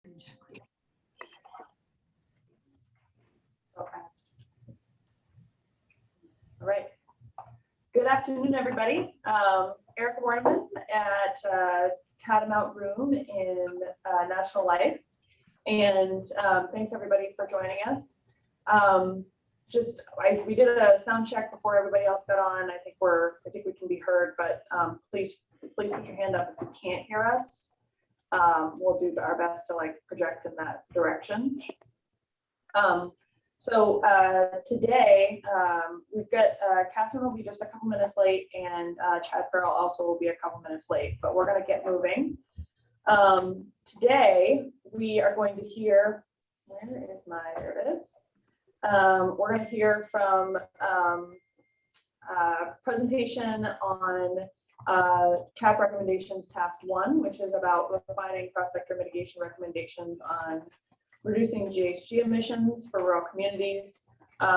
Okay. All right. Good afternoon, everybody. Erica Warneman at Catamount Room in National Life. And thanks everybody for joining us. We did a sound check before everybody else got on. I think we can be heard, but please put your hand up if you can't hear us. We'll do our best to project in that direction. Today we've got Catherine will be just a couple minutes late, and Chad Farrell also will be a couple minutes late, but we're going to get moving. Today we are going to hear, there it is. We're going to hear from presentation on CAP recommendations task 1, which is about refining cross-sector mitigation recommendations on reducing GHG emissions for rural communities. We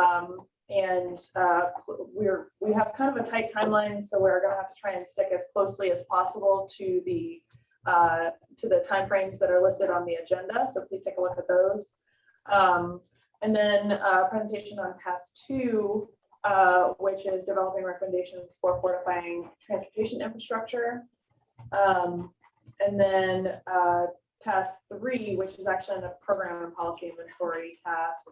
have kind of a tight timeline, so we're going to have to try and stick as closely as possible to the timeframes that are listed on the agenda. So please take a look at those. And then presentation on task 2, which is developing recommendations for fortifying transportation infrastructure. And then task 3, which is actually a program and policy inventory task,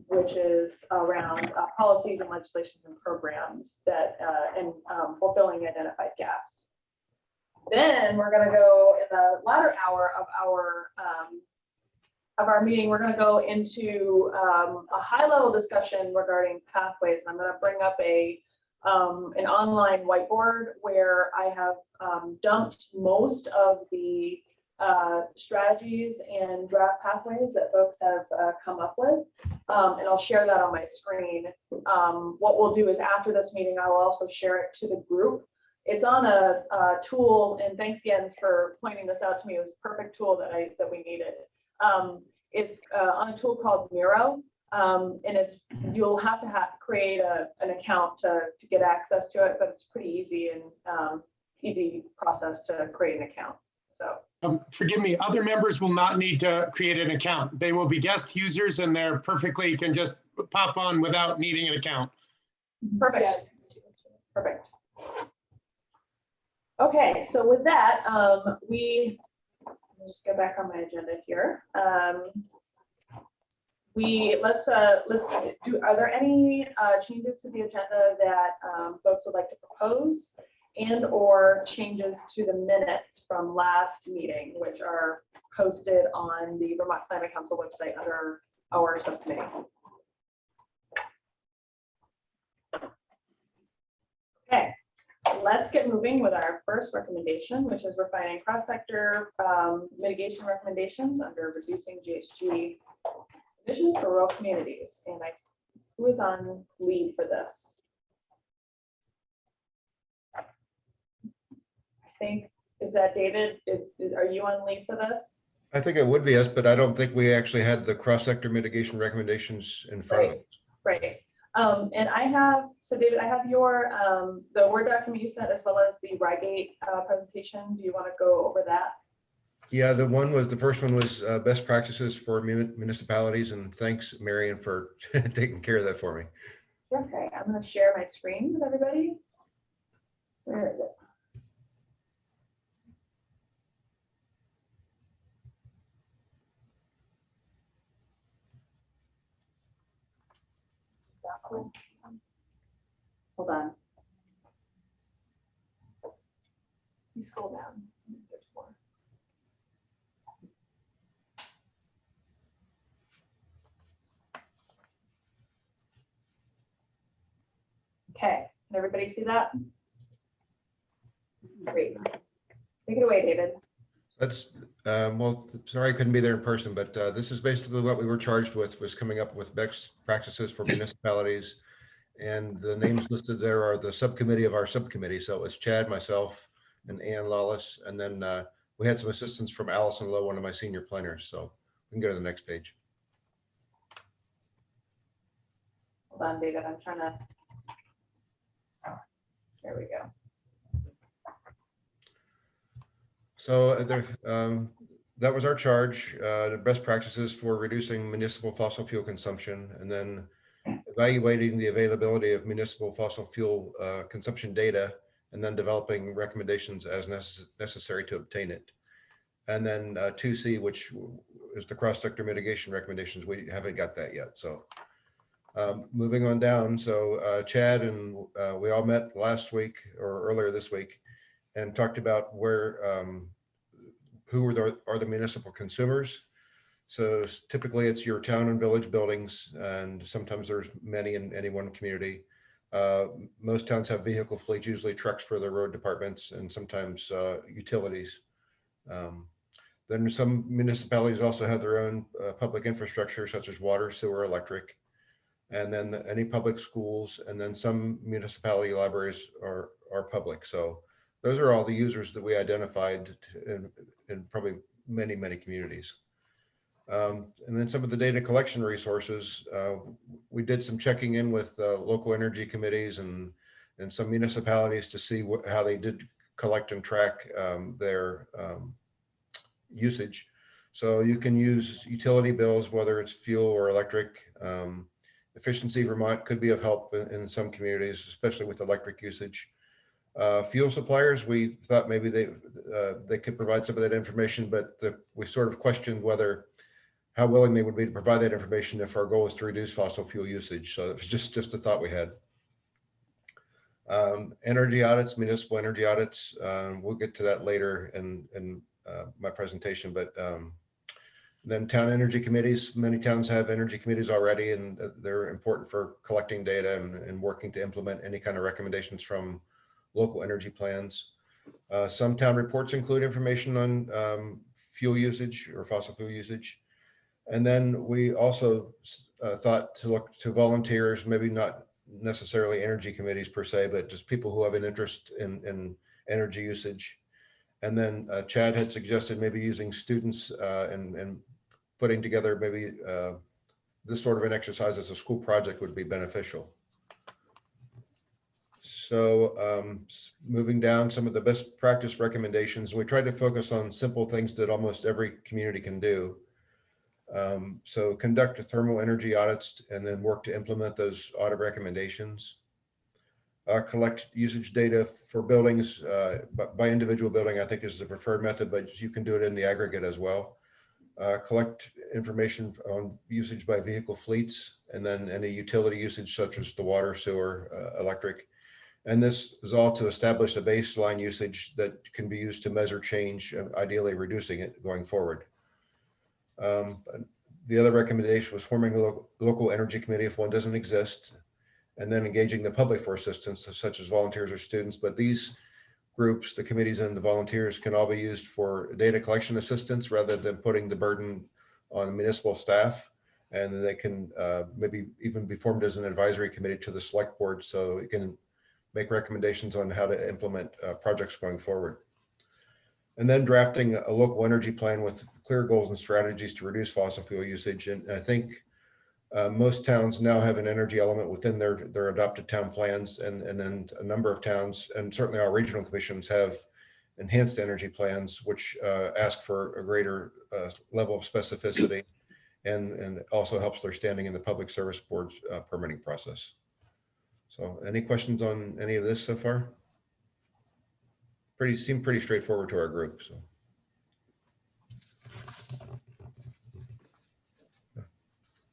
which is around policies and legislations and programs that and fulfilling identified gaps. Then we're going to go in the latter hour of our meeting. We're going to go into a high-level discussion regarding pathways. I'm going to bring up an online whiteboard where I have dumped most of the strategies and draft pathways that folks have come up with, and I'll share that on my screen. What we'll do is after this meeting, I will also share it to the group. It's on a tool, and thanks Jens for pointing this out to me. It was a perfect tool that we needed. It's on a tool called Miro, and you'll have to create an account to get access to it, but it's pretty easy and easy process to create an account. So forgive me, other members will not need to create an account. They will be guest users, and they're can just pop on without needing an account. Perfect. Perfect. Okay, so with that, let me just get back on my agenda here. Are there any changes to the agenda that folks would like to propose, and or changes to the minutes from last meeting, which are posted on the Vermont Climate Council website under our subcommittee? Okay. Let's get moving with our first recommendation, which is refining cross-sector mitigation recommendations under reducing GHG emissions for rural communities. And who is on lead for this? I think, is that David? Are you on lead for this? I think it would be us, but I don't think we actually had the cross-sector mitigation recommendations in front of us. Right. And David, I have your the Word document you sent as well as the Rygate presentation. Do you want to go over that? Yeah, the first one was best practices for municipalities, and thanks, Marion, for taking care of that for me. Okay, I'm going to share my screen with everybody. Where is it? Hold on. You scroll down. There's more. Okay, can everybody see that? Great. Take it away, David. That's well, sorry I couldn't be there in person, but this is basically what we were charged with, was coming up with best practices for municipalities. And the names listed there are the subcommittee of our subcommittee. So it was Chad, myself, and Ann Lawless. And then we had some assistance from Allison Lowe, one of my senior planners. So we can go to the next page. Hold on, David. I'm trying to. There we go. So that was our charge, the best practices for reducing municipal fossil fuel consumption, and then evaluating the availability of municipal fossil fuel consumption data, and then developing recommendations as necessary to obtain it. And then 2C, which is the cross-sector mitigation recommendations. We haven't got that yet. So moving on down. So Chad and we all met last week or earlier this week and talked about where, who are the municipal consumers. So typically it's your town and village buildings, and sometimes there's many in any one community. Most towns have vehicle fleets, usually trucks for the road departments, and sometimes utilities. Then some municipalities also have their own public infrastructure, such as water, sewer, electric, and then any public schools, and then some municipality libraries are public. So those are all the users that we identified in probably many, many communities. And then some of the data collection resources, we did some checking in with local energy committees and some municipalities to see how they did collect and track their usage. So you can use utility bills, whether it's fuel or electric. Efficiency Vermont could be of help in some communities, especially with electric usage. Fuel suppliers, we thought maybe they could provide some of that information, but we sort of questioned how willing they would be to provide that information if our goal is to reduce fossil fuel usage. So it was just a thought we had. Energy audits, municipal energy audits, we'll get to that later in my presentation, but then town energy committees, many towns have energy committees already, and they're important for collecting data and working to implement any kind of recommendations from local energy plans. Some town reports include information on fuel usage or fossil fuel usage. And then we also thought to look to volunteers, maybe not necessarily energy committees per se, but just people who have an interest in energy usage. And then Chad had suggested maybe using students and putting together maybe this sort of an exercise as a school project would be beneficial. So moving down, some of the best practice recommendations, we tried to focus on simple things that almost every community can do. So conduct thermal energy audits and then work to implement those audit recommendations. Collect usage data for buildings by individual building, I think is the preferred method, but you can do it in the aggregate as well. Collect information on usage by vehicle fleets, and then any utility usage such as the water, sewer, electric. And this is all to establish a baseline usage that can be used to measure change, and ideally reducing it going forward. The other recommendation was forming a local energy committee if one doesn't exist, and then engaging the public for assistance, such as volunteers or students. But these groups, the committees and the volunteers, can all be used for data collection assistance rather than putting the burden on municipal staff. And they can maybe even be formed as an advisory committee to the select board, so it can make recommendations on how to implement projects going forward. And then drafting a local energy plan with clear goals and strategies to reduce fossil fuel usage. And I think most towns now have an energy element within their adopted town plans, and then a number of towns, and certainly our regional commissions, have enhanced energy plans, which ask for a greater level of specificity, and also helps their standing in the Public Service Board's permitting process. So any questions on any of this so far? Seemed pretty straightforward to our group. So.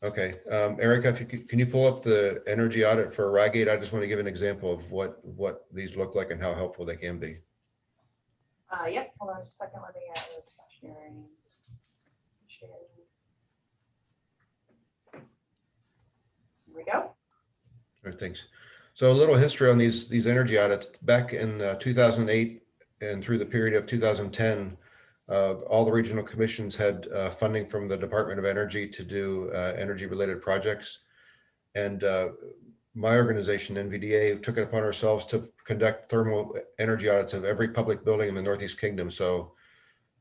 Okay, Erica, if you can you pull up the energy audit for Rygate? I just want to give an example of what these look like and how helpful they can be. Yep, hold on just a second, let me add this sharing. Here we go. All right, thanks. So a little history on these energy audits. Back in 2008 and through the period of 2010, all the regional commissions had funding from the Department of Energy to do energy-related projects. And my organization, NVDA, took it upon ourselves to conduct thermal energy audits of every public building in the Northeast Kingdom. So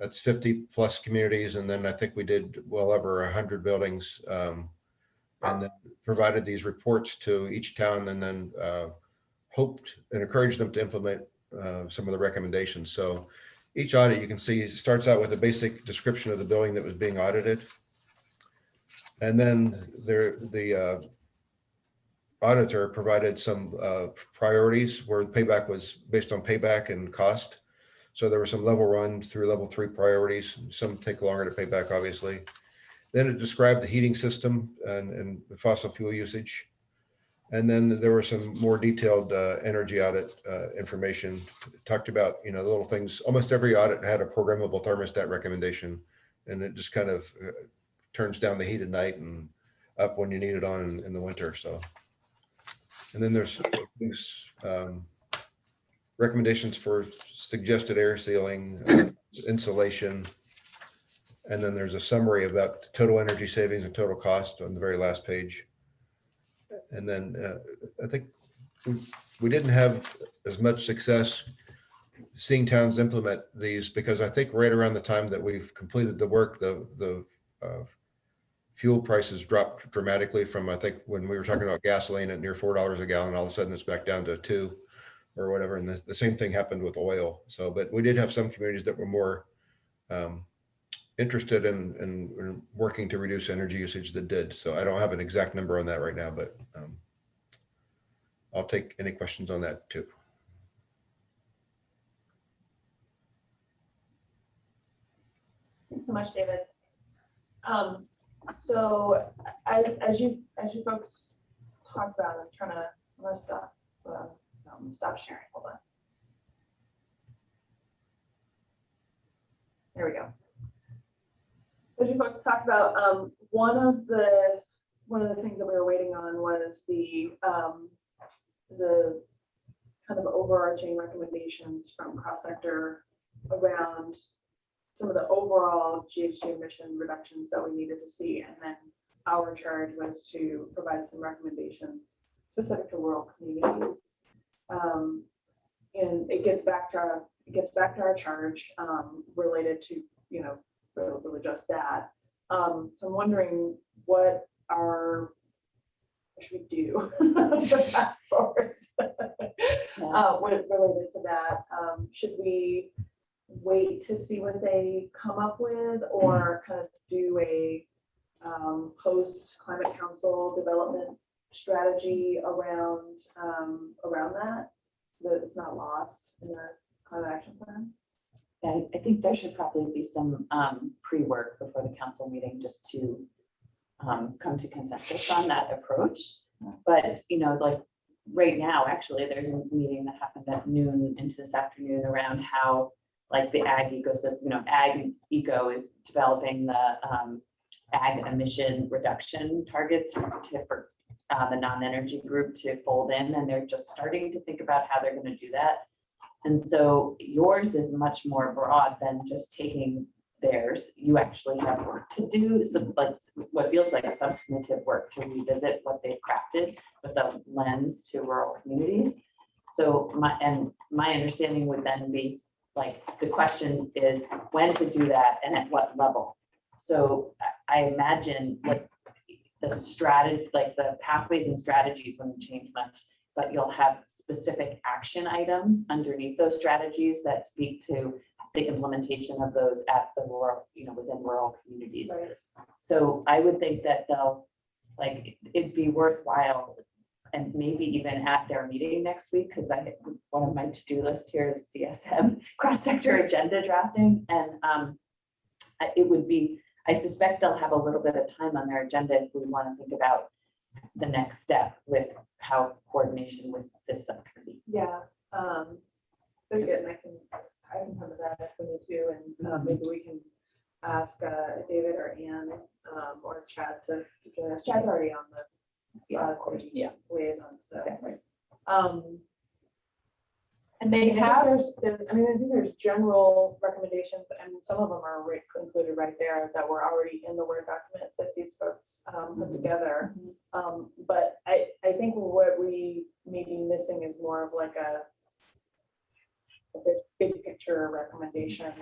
that's 50 plus communities. And then I think we did well over 100 buildings, and then provided these reports to each town, and then hoped and encouraged them to implement some of the recommendations. So each audit, you can see it starts out with a basic description of the building that was being audited. And then the auditor provided some priorities where the payback was based on payback and cost. So there were some level runs through level 3 priorities. Some take longer to pay back, obviously. Then it described the heating system and fossil fuel usage. And then there were some more detailed energy audit information. It talked about, the little things. Almost every audit had a programmable thermostat recommendation, and it just kind of turns down the heat at night and up when you need it on in the winter. So, and then there's recommendations for suggested air sealing, insulation, and then there's a summary about total energy savings and total cost on the very last page. And then I think we didn't have as much success seeing towns implement these, because I think right around the time that we've completed the work, the fuel prices dropped dramatically from, I think when we were talking about gasoline at near $4 a gallon, all of a sudden it's back down to 2 or whatever. And the same thing happened with oil. So, but we did have some communities that were more interested in working to reduce energy usage that did. So I don't have an exact number on that right now, but I'll take any questions on that too. Thanks so much, David. So as you folks talked about, I'm gonna stop. Stop sharing. Hold on. There we go. So as you folks talked about, one of the things that we were waiting on was the kind of overarching recommendations from cross-sector around some of the overall GHG emission reductions that we needed to see, and then our charge was to provide some recommendations specific to rural communities. And it gets back to our charge related to really just that. So I'm wondering what should we do forward related to that. Should we wait to see what they come up with, or kind of do a post climate council development strategy around that, so that it's not lost in the climate action plan? I think there should probably be some pre-work before the council meeting, just to come to consensus on that approach. But like right now, actually, there's a meeting that happened at noon into this afternoon around how like the ag ecosystem, ag eco is developing the ag emission reduction targets for the non-energy group to fold in, and they're just starting to think about how they're going to do that. And so yours is much more broad than just taking theirs. You actually have work to do, some like what feels like substantive work to revisit what they've crafted with a lens to rural communities. So my understanding would then be like, the question is when to do that and at what level. So I imagine like the strategy, like the pathways and strategies wouldn't change much, but you'll have specific action items underneath those strategies that speak to the implementation of those at the rural, within rural communities. Right. So I would think that they'll, like, it'd be worthwhile, and maybe even at their meeting next week, because one of my to-do list here is CSM, cross-sector agenda drafting, and it would be, I suspect they'll have a little bit of time on their agenda if we want to think about the next step with how coordination with this subcommittee. Yeah, very good. And I can come to that if we need to, and maybe we can ask David or Ann or Chad to join us. Chad's already on the Of course. yeah, liaison, so. Exactly. And they have, I think there's general recommendations, and some of them are included right there that were already in the Word document that these folks put together. But I think what we may be missing is more of like a big picture recommendation,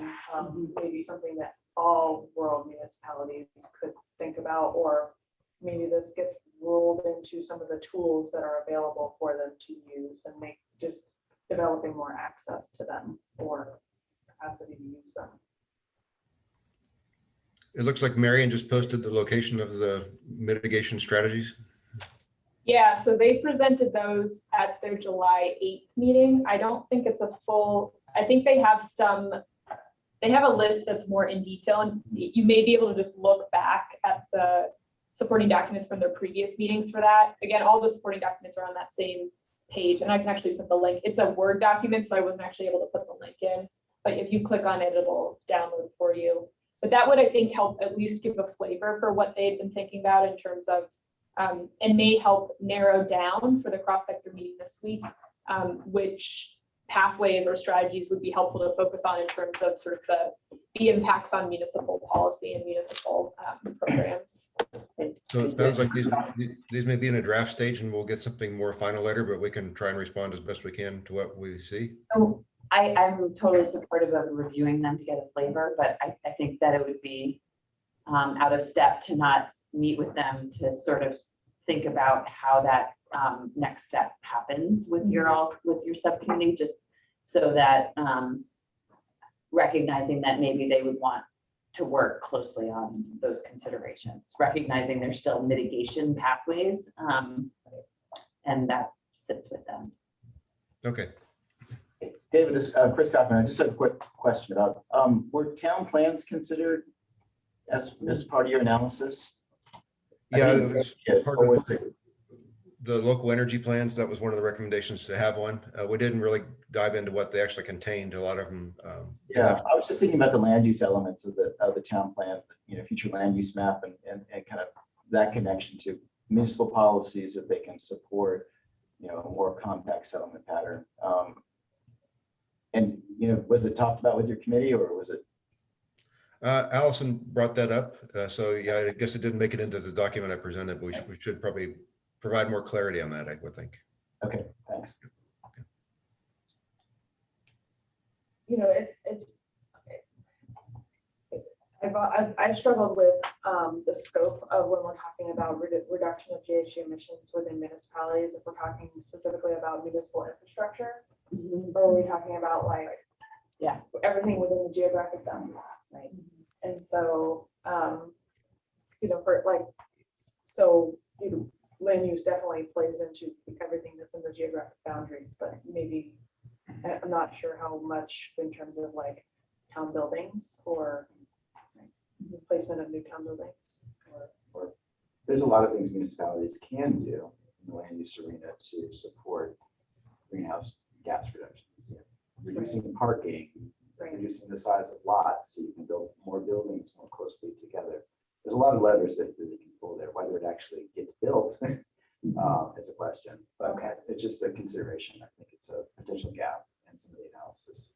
maybe something that all rural municipalities could think about, or maybe this gets rolled into some of the tools that are available for them to use, and make just developing more access to them for capacity to use them. It looks like Marion just posted the location of the mitigation strategies. Yeah, so they presented those at their July 8th meeting. I don't think it's a full, I think they have a list that's more in detail, and you may be able to just look back at the supporting documents from their previous meetings for that. Again, all the supporting documents are on that same page, and I can actually put the link. It's a Word document, so I wasn't actually able to put the link in, but if you click on it, it'll download for you. But that would, I think, help at least give a flavor for what they've been thinking about in terms of, and may help narrow down for the cross-sector meeting this week, which pathways or strategies would be helpful to focus on in terms of sort of the impacts on municipal policy and municipal programs. So it sounds like these may be in a draft stage, and we'll get something more final later, but we can try and respond as best we can to what we see. So I'm totally supportive of reviewing them to get a flavor, but I think that it would be out of step to not meet with them to sort of think about how that next step happens with your subcommittee, just so that recognizing that maybe they would want to work closely on those considerations, recognizing there's still mitigation pathways, and that sits with them. Okay. David, this Chris Kaufman. I just have a quick question about, were town plans considered as part of your analysis? Yeah, it was part of the local energy plans. That was one of the recommendations to have one. We didn't really dive into what they actually contained. A lot of them. Yeah, I was just thinking about the land use elements of the town plan, future land use map, and kind of that connection to municipal policies that they can support, a more compact settlement pattern. And was it talked about with your committee, or was it? Allison brought that up. So yeah, I guess it didn't make it into the document I presented, but we should probably provide more clarity on that, I would think. Okay, thanks. I've struggled with the scope of when we're talking about reduction of GHG emissions within municipalities. If we're talking specifically about municipal infrastructure, or are we talking about everything within the geographic boundaries, right? And so, land use definitely plays into everything that's in the geographic boundaries, but maybe I'm not sure how much in terms of town buildings or replacement of new town buildings. Or there's a lot of things municipalities can do in the land use arena to support greenhouse gas reductions. Reducing parking, reducing the size of lots, so you can build more buildings more closely together. There's a lot of levers that you can pull there. Whether it actually gets built is a question, but it's just a consideration. I think it's a potential gap in some of the analysis.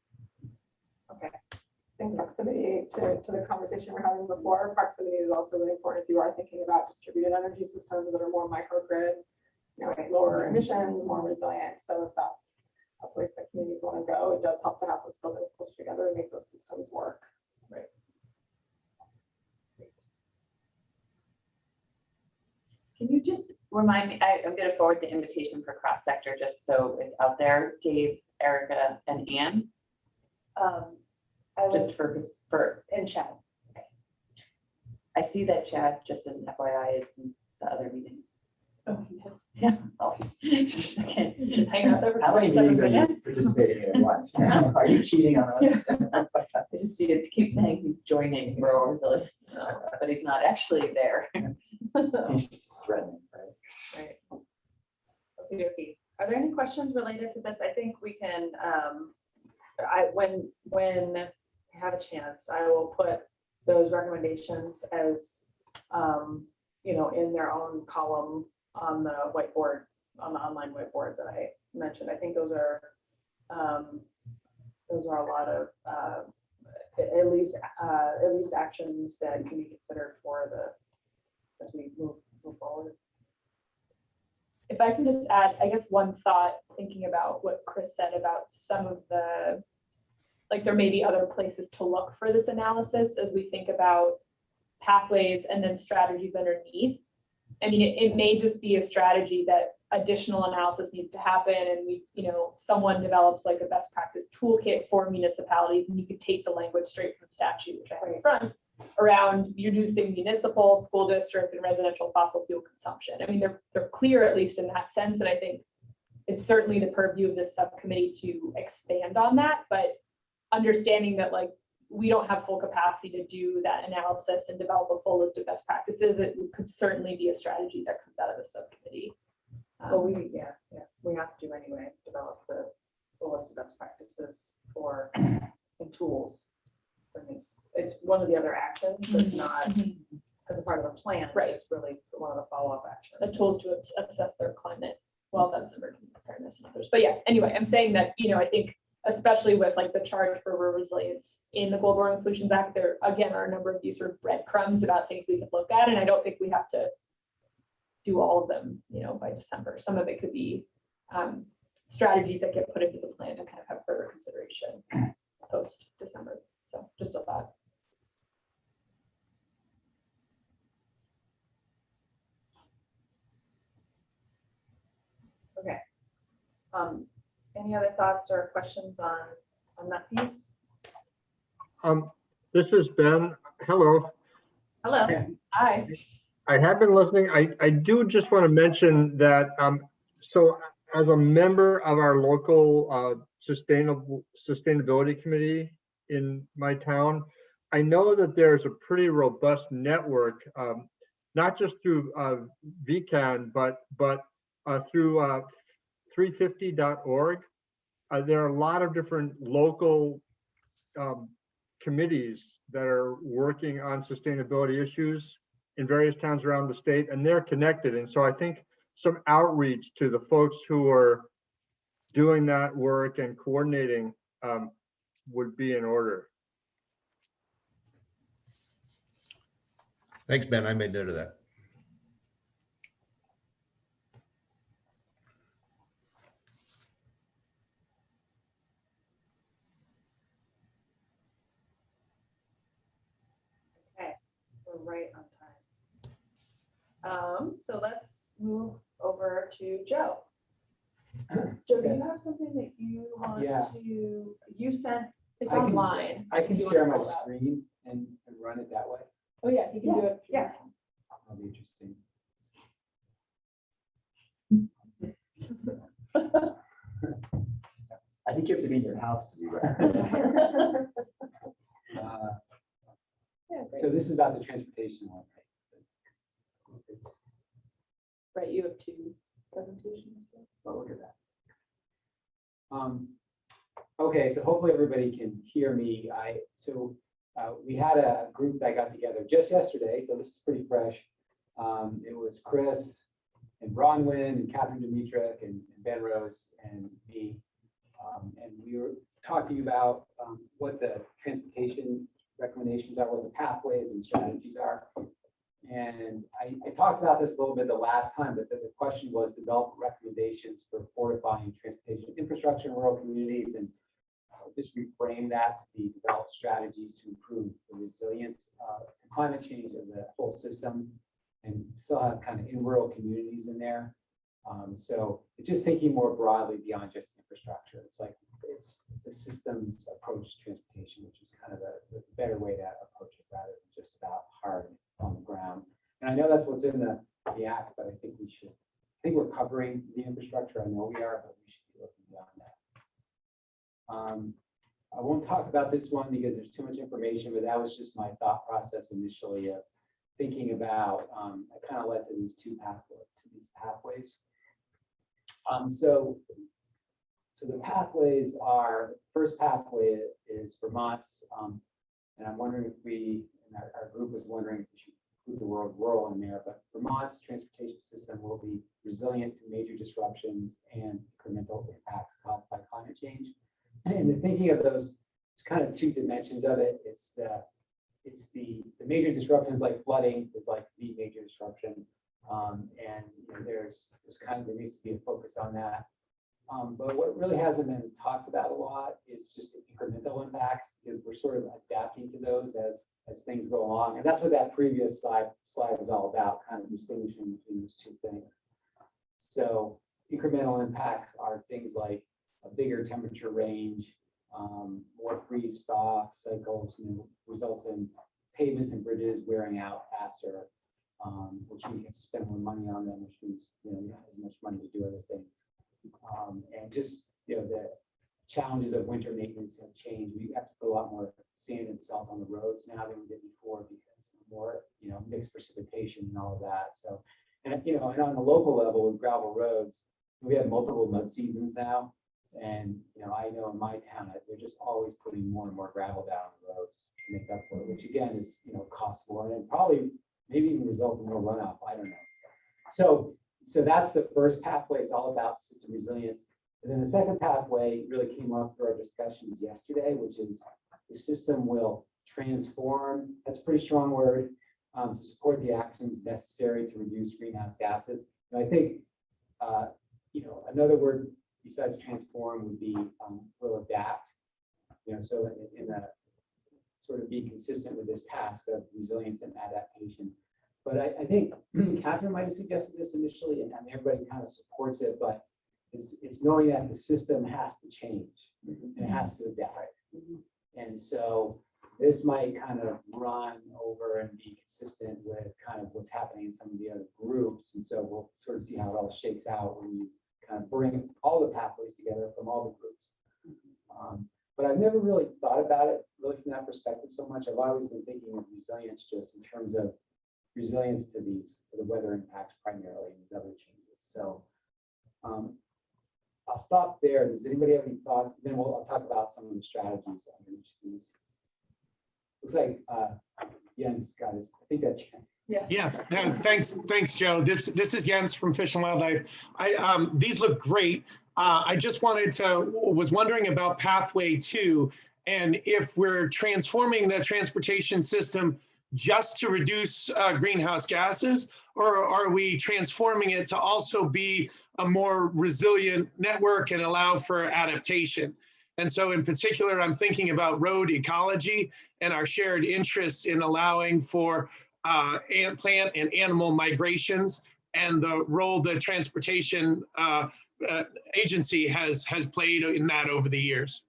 Okay. I think proximity to the conversation we're having before, proximity is also really important if you are thinking about distributed energy systems that are more microgrid, lower emissions, more resilient. So if that's a place that communities want to go, it does help to have those buildings closer together and make those systems work. Right. Can you just remind me, I'm going to forward the invitation for cross sector just so it's out there, Dave, Erica, and Ann. Just for in chat. Okay. I see that Chad, just as an FYI, is in the other meeting. Oh, yes. Yeah. Oh, just a second. Hang out there for How many 27 meetings are you minutes. participating in at once? Are you cheating on us? I just see it keeps saying he's joining rural resilience, but he's not actually there. He's just threatening, right? Right. Okay. Are there any questions related to this? I think we can, when I have a chance, I will put those recommendations as, in their own column on the whiteboard, on the online whiteboard that I mentioned. I think those are a lot of, at least actions that can be considered as we move forward. If I can just add, I guess, one thought, thinking about what Chris said about some of the, there may be other places to look for this analysis as we think about pathways and then strategies underneath. I mean, it may just be a strategy that additional analysis needs to happen and we, someone develops like a best practice toolkit for municipalities, and you could take the language straight from statute, which I have in front, around reducing municipal, school district, and residential fossil fuel consumption. I mean, they're clear, at least in that sense, and I think it's certainly the purview of this subcommittee to expand on that, but understanding that like we don't have full capacity to do that analysis and develop a full list of best practices, it could certainly be a strategy that comes out of the subcommittee. Well, we have to anyway, develop the full list of best practices for and tools. So it's one of the other actions that's not as a part of the plan. Right. It's really one of the follow-up actions. The tools to assess their climate, well, that's emergency preparedness and others. But yeah, anyway, I'm saying that, I think especially with like the charge for rural resilience in the Global Warming Solutions Act, there again are a number of these sort of breadcrumbs about things we could look at, and I don't think we have to do all of them, by December. Some of it could be strategies that get put into the plan to kind of have further consideration post December. So just a thought. Okay. Any other thoughts or questions on that piece? This is Ben. Hello. Hello. Hi. I have been listening. I do just want to mention that, so as a member of our local sustainability committee in my town, I know that there's a pretty robust network, not just through VCAN, but through 350.org. There are a lot of different local committees that are working on sustainability issues in various towns around the state, and they're connected. And so I think some outreach to the folks who are doing that work and coordinating would be in order. Thanks, Ben. I made note of that. Okay, we're right on time. So let's move over to Joe. Joe, do you have something that you want to, you sent, It's I can- online. I can Do you share wanna my pull it up? screen and run it that way. Oh, yeah, you can do it. Yeah. That'll be interesting. I think you have to be in your house to do that. Uh, Yeah, great. So this is about the transportation one, right? Right, you have two presentations. Well, look at that. Okay, so hopefully everybody can hear me. We had a group that got together just yesterday, so this is pretty fresh. It was Chris and Bronwyn and Catherine Dimitrick and Ben Rose and me. And we were talking about what the transportation recommendations are, what the pathways and strategies are. And I talked about this a little bit the last time, but the question was develop recommendations for fortifying transportation infrastructure in rural communities, and just reframe that to be develop strategies to improve the resilience to climate change of the whole system, and still have kind of in rural communities in there. So it's just thinking more broadly beyond just infrastructure. It's like it's a systems approach to transportation, which is kind of a better way to approach it rather than just about hard on the ground. And I know that's what's in the act, but I think we're covering the infrastructure. I know we are, but we should be looking beyond that. I won't talk about this one because there's too much information, but that was just my thought process initially of thinking about, I kind of led to these pathways. So the pathways are, first pathway is Vermont's, and I'm wondering if our group was wondering if we should include the word rural in there, but Vermont's transportation system will be resilient to major disruptions and incremental impacts caused by climate change. And the thinking of those, there's kind of two dimensions of it. It's the major disruptions like flooding is like the major disruption. And there needs to be a focus on that. But what really hasn't been talked about a lot is just the incremental impacts, because we're sort of adapting to those as things go along. And that's what that previous slide was all about, kind of distinguishing between those two things. So incremental impacts are things like a bigger temperature range, more freeze thaw cycles, results in pavements and bridges wearing out faster, which means you can spend more money on them, which means not as much money to do other things. And just the challenges of winter maintenance have changed. We have to put a lot more sand and salt on the roads now than we did before because of more mixed precipitation and all of that. So, and on the local level with gravel roads, we have multiple mud seasons now. And I know in my town they're just always putting more and more gravel down on the roads to make up for it, which again is costs more and probably maybe even result in more runoff. I don't know. So that's the first pathway. It's all about system resilience. And then the second pathway really came up through our discussions yesterday, which is the system will transform. That's a pretty strong word to support the actions necessary to reduce greenhouse gases. And I think another word besides transform would be will adapt. So in a sort of be consistent with this task of resilience and adaptation. But I think Catherine might have suggested this initially, and everybody kind of supports it, but it's knowing that the system has to change and it has to adapt. And so this might kind of run over and be consistent with kind of what's happening in some of the other groups. And so we'll sort of see how it all shakes out when you kind of bring all the pathways together from all the groups. But I've never really thought about it really from that perspective so much. I've always been thinking of resilience just in terms of resilience to the weather impacts primarily and these other changes. So I'll stop there. Does anybody have any thoughts? Then I'll talk about some of the strategies under each of these. Looks like Jens got his. I think that's Jens. Yes. Yeah, thanks, Joe. This is Jens from Fish and Wildlife. These look great. I just was wondering about pathway 2, and if we're transforming the transportation system just to reduce greenhouse gases, or are we transforming it to also be a more resilient network and allow for adaptation? And so in particular, I'm thinking about road ecology and our shared interests in allowing for plant and animal migrations and the role the transportation agency has played in that over the years.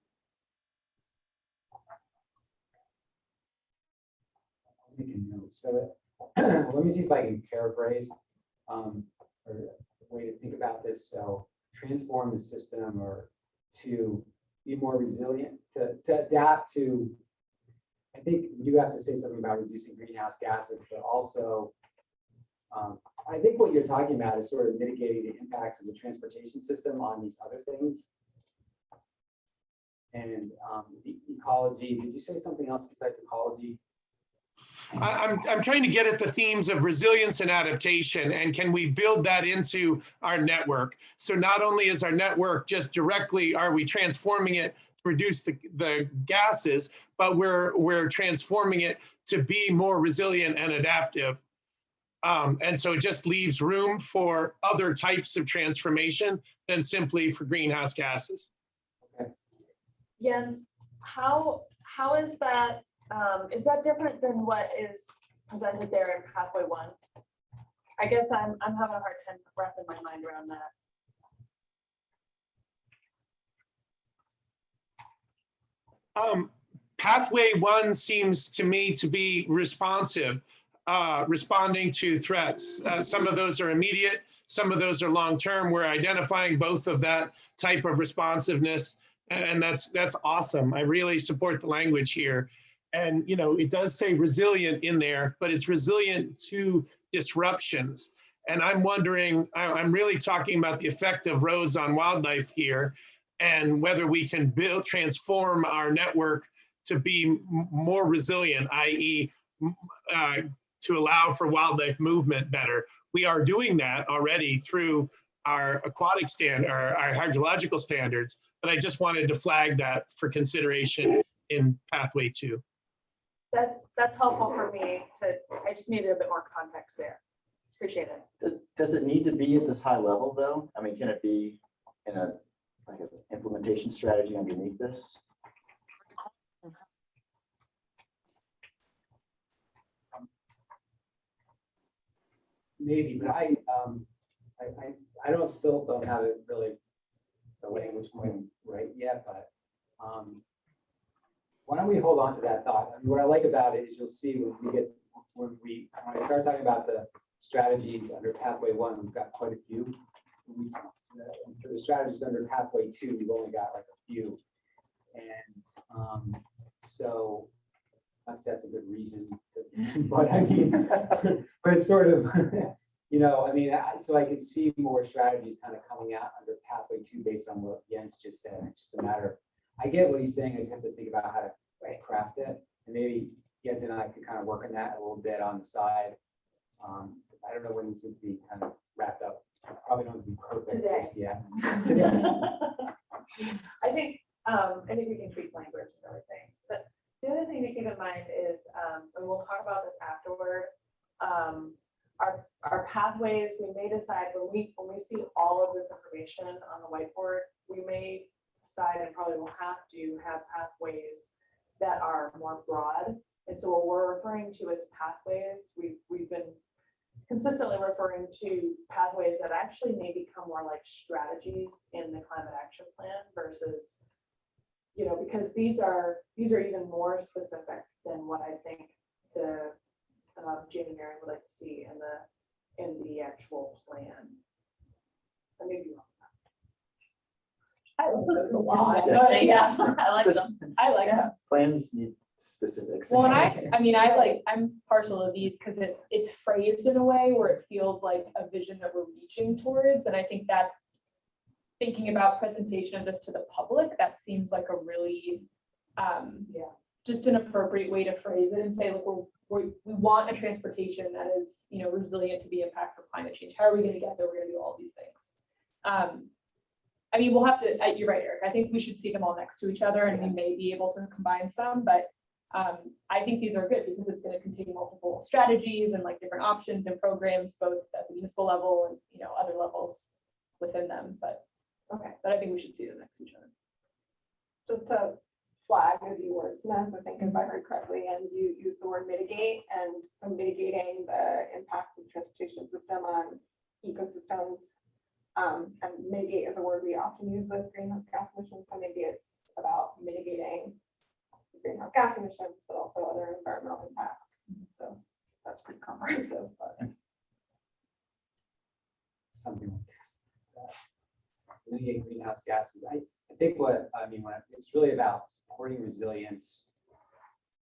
So let me see if I can paraphrase or a way to think about this. So transform the system or to be more resilient, to adapt to, I think you have to say something about reducing greenhouse gases, but also I think what you're talking about is sort of mitigating the impacts of the transportation system on these other things. And the ecology, did you say something else besides ecology? I'm trying to get at the themes of resilience and adaptation, and can we build that into our network? So not only is our network just directly, are we transforming it to reduce the gases, but we're transforming it to be more resilient and adaptive. And so it just leaves room for other types of transformation than simply for greenhouse gases. Okay. Jens, how is that different than what is presented there in pathway 1? I guess I'm having a hard time wrapping my mind around that. Pathway 1 seems to me to be responsive, responding to threats. Some of those are immediate, some of those are long-term. We're identifying both of that type of responsiveness, and that's awesome. I really support the language here. And it does say resilient in there, but it's resilient to disruptions. And I'm wondering, I'm really talking about the effect of roads on wildlife here, and whether we can transform our network to be more resilient, i.e. to allow for wildlife movement better. We are doing that already through our aquatic our hydrological standards, but I just wanted to flag that for consideration in pathway 2. That's helpful for me. I just needed a bit more context there. Appreciate it. Does it need to be at this high level though? I mean, can it be in an implementation strategy underneath this? Maybe, but I don't still don't have it really the language quite right yet, but why don't we hold on to that thought? I mean, what I like about it is you'll see when I start talking about the strategies under pathway 1, we've got quite a few. For the strategies under pathway 2, we've only got like a few, and so I think that's a good reason. But I mean, but it's sort of. You know, I mean, so I could see more strategies kind of coming out under pathway 2 based on what Jens just said. It's just a matter of, I get what he's saying. I just have to think about how to craft it. And maybe Jens and I could kind of work on that a little bit on the side. I don't know when this needs to be kind of wrapped up. Probably don't have to be perfect just yet. Today. I think we can tweak language and everything. But the other thing to keep in mind is, and we'll talk about this afterward, our pathways, we may decide when we see all of this information on the whiteboard, we may decide and probably will have to have pathways that are more broad. And so what we're referring to as pathways, we've been consistently referring to pathways that actually may become more like strategies in the climate action plan versus, you know, because these are even more specific than what I think the Jane and Mary would like to see in the actual plan. I may be wrong. I also there's a lot. Yeah, I like them. I like them. Plans need specifics. Well, and I'm partial to these because it's phrased in a way where it feels like a vision that we're reaching towards. And I think that thinking about presentation of this to the public, that seems like a really just an appropriate way to phrase it and say, look, we want a transportation that is, you know, resilient to the impacts of climate change. How are we going to get there? We're going to do all these things. I mean, we'll have to, you're right, Eric. I think we should see them all next to each other and we may be able to combine some, but I think these are good because it's going to contain multiple strategies and like different options and programs, both at the municipal level and, you know, other levels within them. But I think we should see them next to each other. Just to flag as you wordsmith, I think if I heard correctly, and you use the word mitigate, and so mitigating the impacts of the transportation system on ecosystems, and mitigate is a word we often use with greenhouse gas emissions. So maybe it's about mitigating greenhouse gas emissions, but also other environmental impacts. So that's pretty comprehensive. But. Something like this. Mitigate greenhouse gases. I think what I mean, it's really about supporting resilience,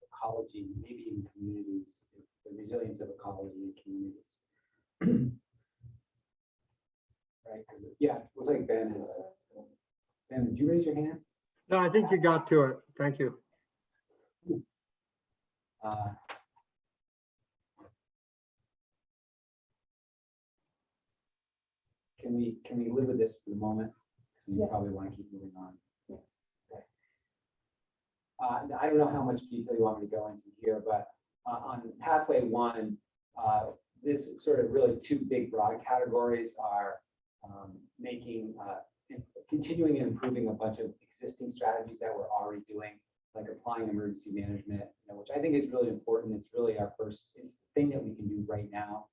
ecology, maybe in communities, the resilience of ecology in communities. Right? Because it looks like Ben is. Ben, did you raise your hand? No, I think you got to it. Thank you. Can we live with this for the moment? Because you probably want to keep moving on. Okay. I don't know how much detail you want me to go into here, but on pathway 1, this sort of really 2 big broad categories are continuing and improving a bunch of existing strategies that we're already doing, like applying emergency management, which I think is really important. It's really it's the thing that we can do right now.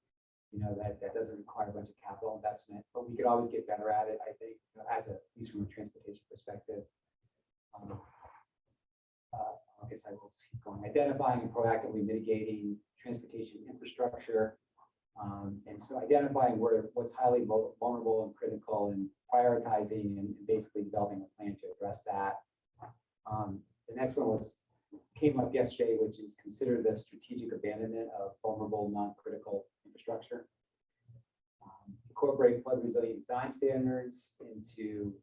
That doesn't require a bunch of capital investment, but we could always get better at it, I think, at least from a transportation perspective. I guess I will just keep going. Identifying and proactively mitigating transportation infrastructure. And so identifying what's highly vulnerable and critical and prioritizing and basically developing a plan to address that. The next one came up yesterday, which is consider the strategic abandonment of vulnerable, non-critical infrastructure. Incorporate flood resilient design standards into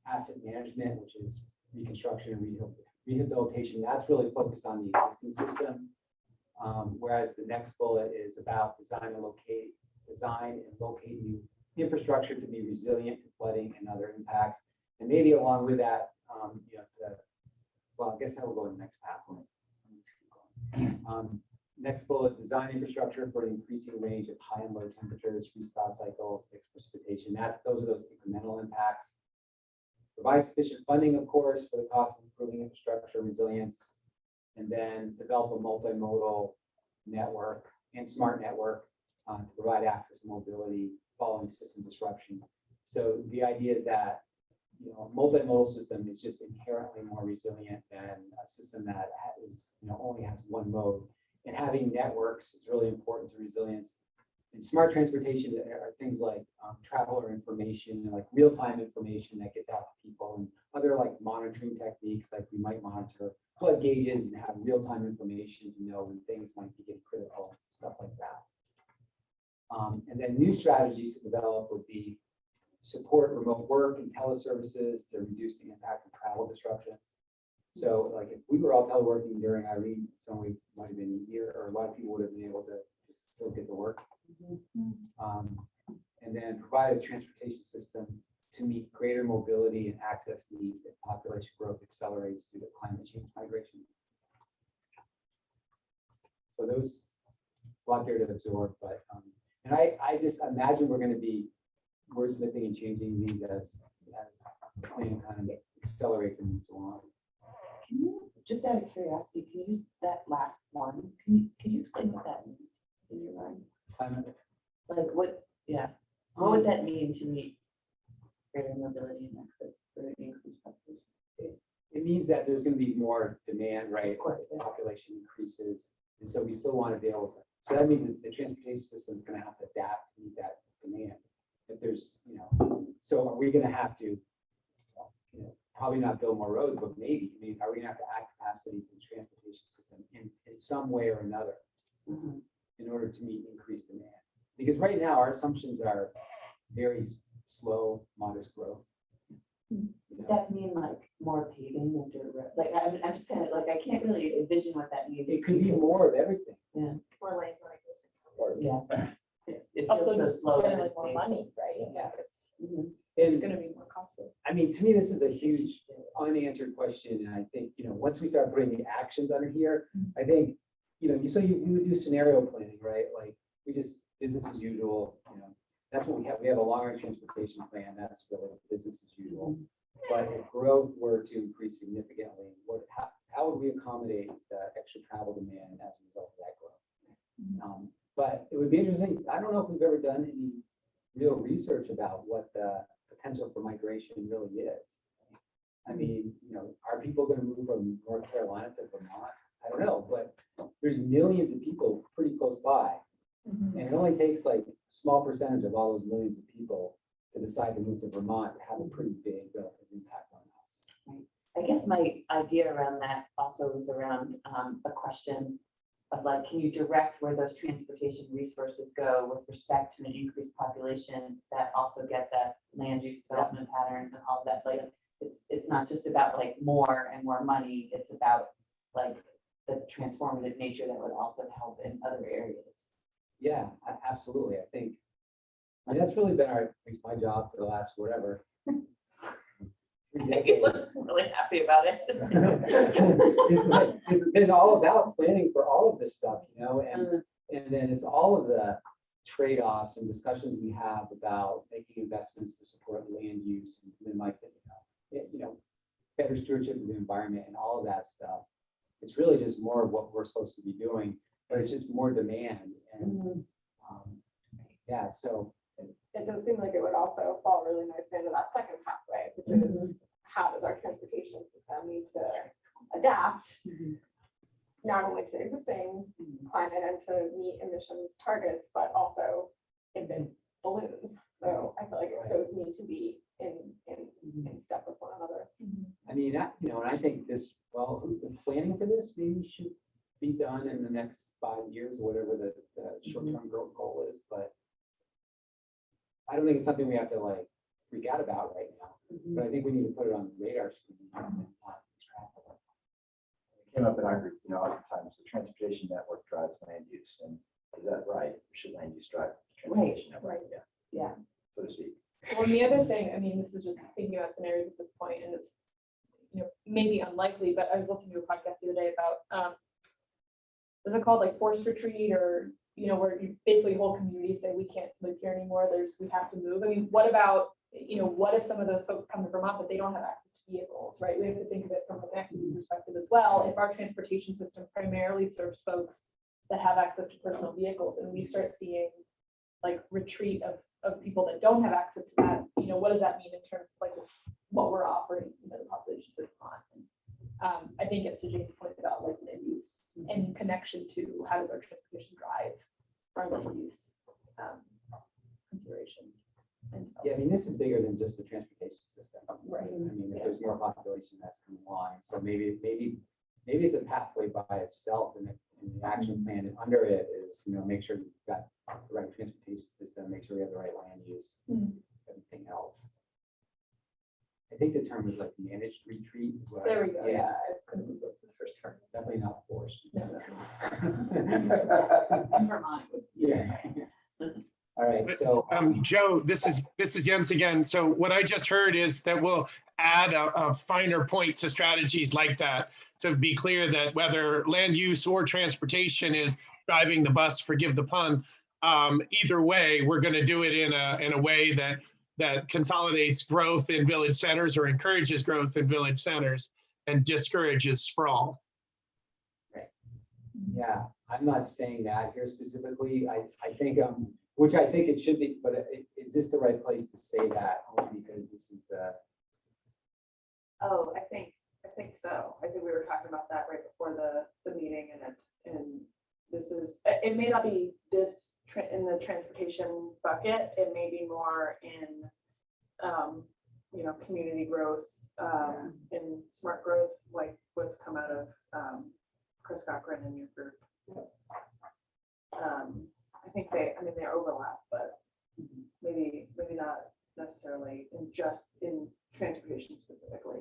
asset management, which is reconstruction and rehabilitation. That's really focused on the existing system. Whereas the next bullet is about design and locate new infrastructure to be resilient to flooding and other impacts. And maybe along with that, well, I guess that will go in the next pathway. Next bullet, design infrastructure for an increasing range of high and low temperatures, freeze-thaw cycles, mixed precipitation. Those are those incremental impacts. Provide sufficient funding, of course, for the cost of improving infrastructure resilience, and then develop a multimodal network and smart network to provide access and mobility following system disruption. So the idea is that, you know, a multimodal system is just inherently more resilient than a system that is, you know, only has one mode. And having networks is really important to resilience. And smart transportation are things like traveler information, like real-time information that gets out to people, and other like monitoring techniques, like we might monitor flood gauges and have real-time information to know when things might be getting critical, stuff like that. And then new strategies to develop would be support remote work and teleservices to reduce the impact of travel disruptions. So like if we were all teleworking during Irene, some weeks might have been easier, or a lot of people would have been able to just still get to work. And then provide a transportation system to meet greater mobility and access needs that population growth accelerates due to climate change migration. So those, it's a lot here to absorb, but and I just imagine we're going to be wordsmithing and changing these as the plan kind of accelerates and moves along. Can you, just out of curiosity, can you use that last one? Can you explain what that means in your mind? Climate. Like what, yeah, what would that mean to meet greater mobility and access for the increased population? It means that there's going to be more demand, right? Of course, yeah. Population increases, and so we still want to be able to. So that means that the transportation system is going to have to adapt to meet that demand. If there's, you know, so are we going to have to, you know, probably not build more roads, but maybe. I mean, are we going to have to add capacity to the transportation system in some way or another in order to meet increased demand? Because right now our assumptions are very slow, modest growth. Would that mean like more paving and dirt road? Like I'm just kind of like, I can't really envision what that means. It could be more of everything. Yeah. More lanes on existing. Yeah. It Also, feels so slow. gonna and like more it's money, right? Yeah, Mhm. it's And gonna be more costly. I mean, to me, this is a huge unanswered question. And I think, you know, once we start putting the actions under here, I think, you know, you would do scenario planning, right? Like we just business as usual, you know, that's what we have. We have a long-range transportation plan. That's really business as usual. But if growth were to increase significantly, how would we accommodate the extra travel demand as a result of that growth? But it would be interesting. I don't know if we've ever done any real research about what the potential for migration really is. I mean, you know, are people going to move from North Carolina to Vermont? I don't know, but there's millions of people pretty close by. And it only takes like a small percentage of all those millions of people to decide to move to Vermont to have a pretty big relative impact on us. I guess my idea around that also was around a question of like, can you direct where those transportation resources go with respect to an increased population that also gets at land use development patterns and all that? Like, it's not just about like more and more money. It's about like the transformative nature that would also help in other areas. Yeah, absolutely. I think that's really been at least my job for the last whatever. 3 decades. Let's really happy about it. It's been all about planning for all of this stuff, you know, and then it's all of the trade-offs and discussions we have about making investments to support land use and minimize it, you know, better stewardship of the environment and all of that stuff. It's really just more of what we're supposed to be doing, but it's just more demand. And yeah, so It does seem like it would also fall really nicely into that second pathway, which is how does our transportation system need to adapt not only to existing climate and to meet emissions targets, but also invent balloons. So I feel like those need to be in step with one another. I mean, you know, and I think this, well, the planning for this maybe should be done in the next 5 years, or whatever the short-term growth goal is, but I don't think it's something we have to like freak out about right now, but I think we need to put it on the radar screen. It came up in our group, you know, oftentimes the transportation network drives land use, and is that right? Or should land use drive the transportation network? Yeah. So to speak. Well, and the other thing, I mean, this is just thinking about scenarios at this point, and it's, you know, maybe unlikely, but I was listening to a podcast the other day about, is it called like forced retreat, or, you know, where you basically whole communities say we can't live here anymore, we have to move. I mean, what about, you know, what if some of those folks come to Vermont, but they don't have access to vehicles, right? We have to think of it from an equity perspective as well. If our transportation system primarily serves folks that have access to personal vehicles, and we start seeing like retreat of people that don't have access to that, you know, what does that mean in terms of like what we're offering, you know, the populations in Vermont? I think it's James pointed out, like land use in connection to how does our transportation drive our land use considerations. And Yeah, I mean, this is bigger than just the transportation system. Right. I mean, if there's more population that's coming along, so maybe it's a pathway by itself, and the action plan under it is, you know, make sure we've got the right transportation system, make sure we have the right land use, everything else. I think the term is like managed retreat. Is what I- there we go. Yeah, I couldn't remember the first term. Definitely not forced. No, In Vermont. Yeah. All right, so. Joe, this is Jens again. So what I just heard is that we'll add a finer point to strategies like that to be clear that whether land use or transportation is driving the bus, forgive the pun, either way, we're going to do it in a way that consolidates growth in village centers or encourages growth in village centers and discourages sprawl. Yeah, I'm not saying that here specifically. I think, which I think it should be, but is this the right place to say that? Only because this is the. Oh, I think so. I think we were talking about that right before the meeting, and this is, it may not be this in the transportation bucket. It may be more in, you know, community growth, and smart growth, like what's come out of Chris Cochran and your group. I think they overlap, but maybe not necessarily in transportation specifically.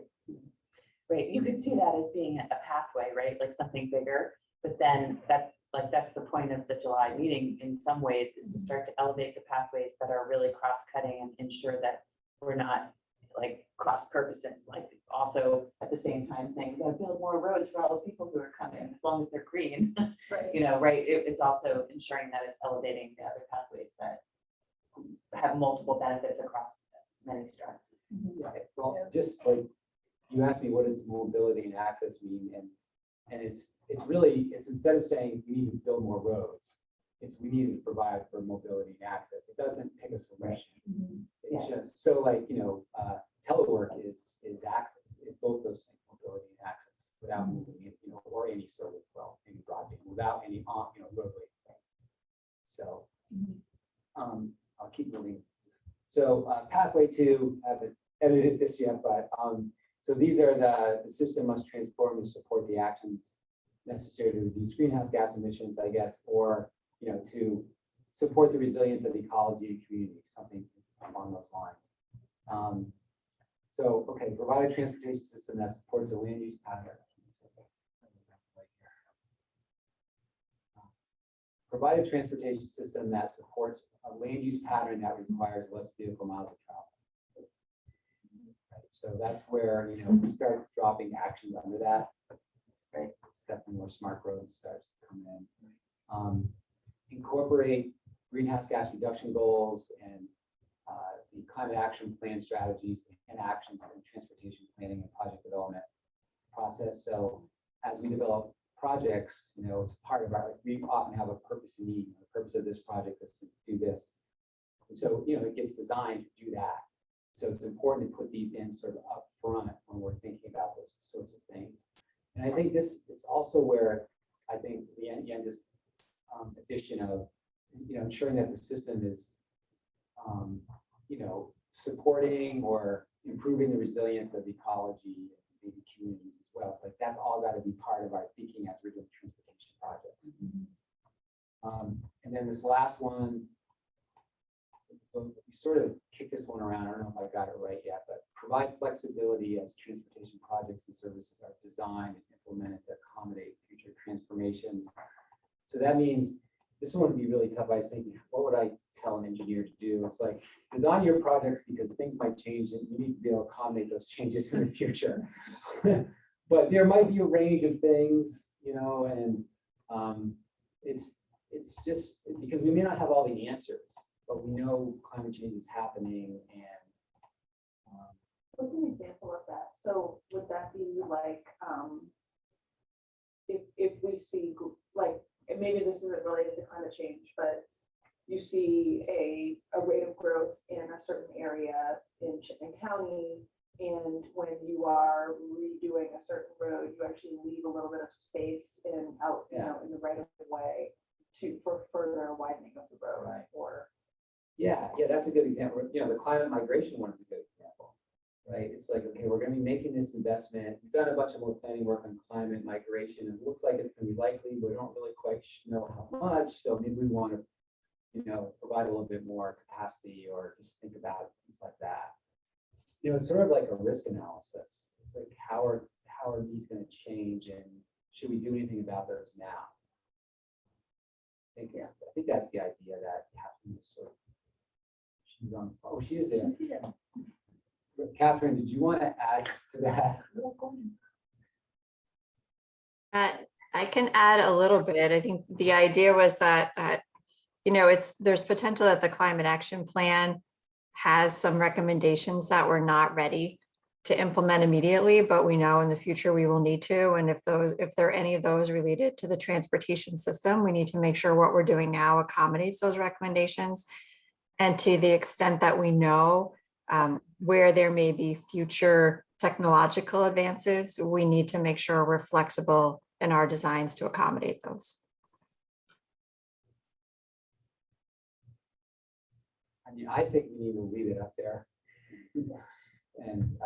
Right, you could see that as being a pathway, right, like something bigger, but then that's the point of the July meeting in some ways, is to start to elevate the pathways that are really cross-cutting and ensure that we're not like cross purposes, like also at the same time saying, we gotta build more roads for all the people who are coming, as long as they're green. Right. You know, right, it's also ensuring that it's elevating the other pathways that have multiple benefits across many strategies. Right. Well, just like you asked me, what does mobility and access mean? And it's really, it's instead of saying we need to build more roads, it's we need to provide for mobility and access. It doesn't pick a solution. It's just so, like, you know, telework is access, is both those things, mobility and access, without moving it, you know, or any sort of, well, any broadband, without any, you know, roadway. So I'll keep moving. So pathway 2, I haven't edited this yet, but so these are the system must transform to support the actions necessary to reduce greenhouse gas emissions, I guess, or, you know, to support the resilience of ecology and community, something along those lines. So, okay, provide a transportation system that supports a land use pattern. Provide a transportation system that supports a land use pattern that requires less vehicle miles of travel. Right, so that's where, you know, we start dropping actions under that. Right, it's definitely where smart growth starts to come in. Incorporate greenhouse gas reduction goals and the climate action plan strategies and actions in transportation planning and project development process. So as we develop projects, you know, it's part of our, we often have a purpose and need. The purpose of this project is to do this. And so, you know, it gets designed to do that. So it's important to put these in sort of up front when we're thinking about those sorts of things. And I think this, it's also where I think the Jens's addition of, you know, ensuring that the system is, you know, supporting or improving the resilience of ecology and maybe communities as well. It's like that's all got to be part of our thinking as we're doing transportation projects. And then this last one, so we sort of kicked this one around. I don't know if I got it right yet, but provide flexibility as transportation projects and services are designed and implemented to accommodate future transformations. So that means this one would be really tough. I was thinking, what would I tell an engineer to do? It's like, design your projects because things might change and you need to be able to accommodate those changes in the future. But there might be a range of things, you know, and it's just because we may not have all the answers, but we know climate change is happening. And what's an example of that? So would that be like, if we see like, and maybe this isn't related to climate change, but you see a rate of growth in a certain area in Chittenden County, and when you are redoing a certain road, you actually leave a little bit of space in out, you know, in the right of way for further widening of the road, Right. or Yeah, that's a good example. You know, the climate migration one is a good example, right? It's like, okay, we're gonna be making this investment. We've done a bunch of more planning work on climate migration. It looks like it's gonna be likely, but we don't really quite know how much. So maybe we want to, you know, provide a little bit more capacity or just think about things like that. You know, it's sort of like a risk analysis. It's like, how are these gonna change, and should we do anything about those now? I think that's the idea that Catherine is sort of. She's on. Oh, she is there. Catherine, did you want to add to that? I can add a little bit. I think the idea was that, you know, there's potential that the climate action plan has some recommendations that we're not ready to implement immediately, but we know in the future we will need to. And if there are any of those related to the transportation system, we need to make sure what we're doing now accommodates those recommendations. And to the extent that we know where there may be future technological advances, we need to make sure we're flexible in our designs to accommodate those. I mean, I think we need to leave it up there. And,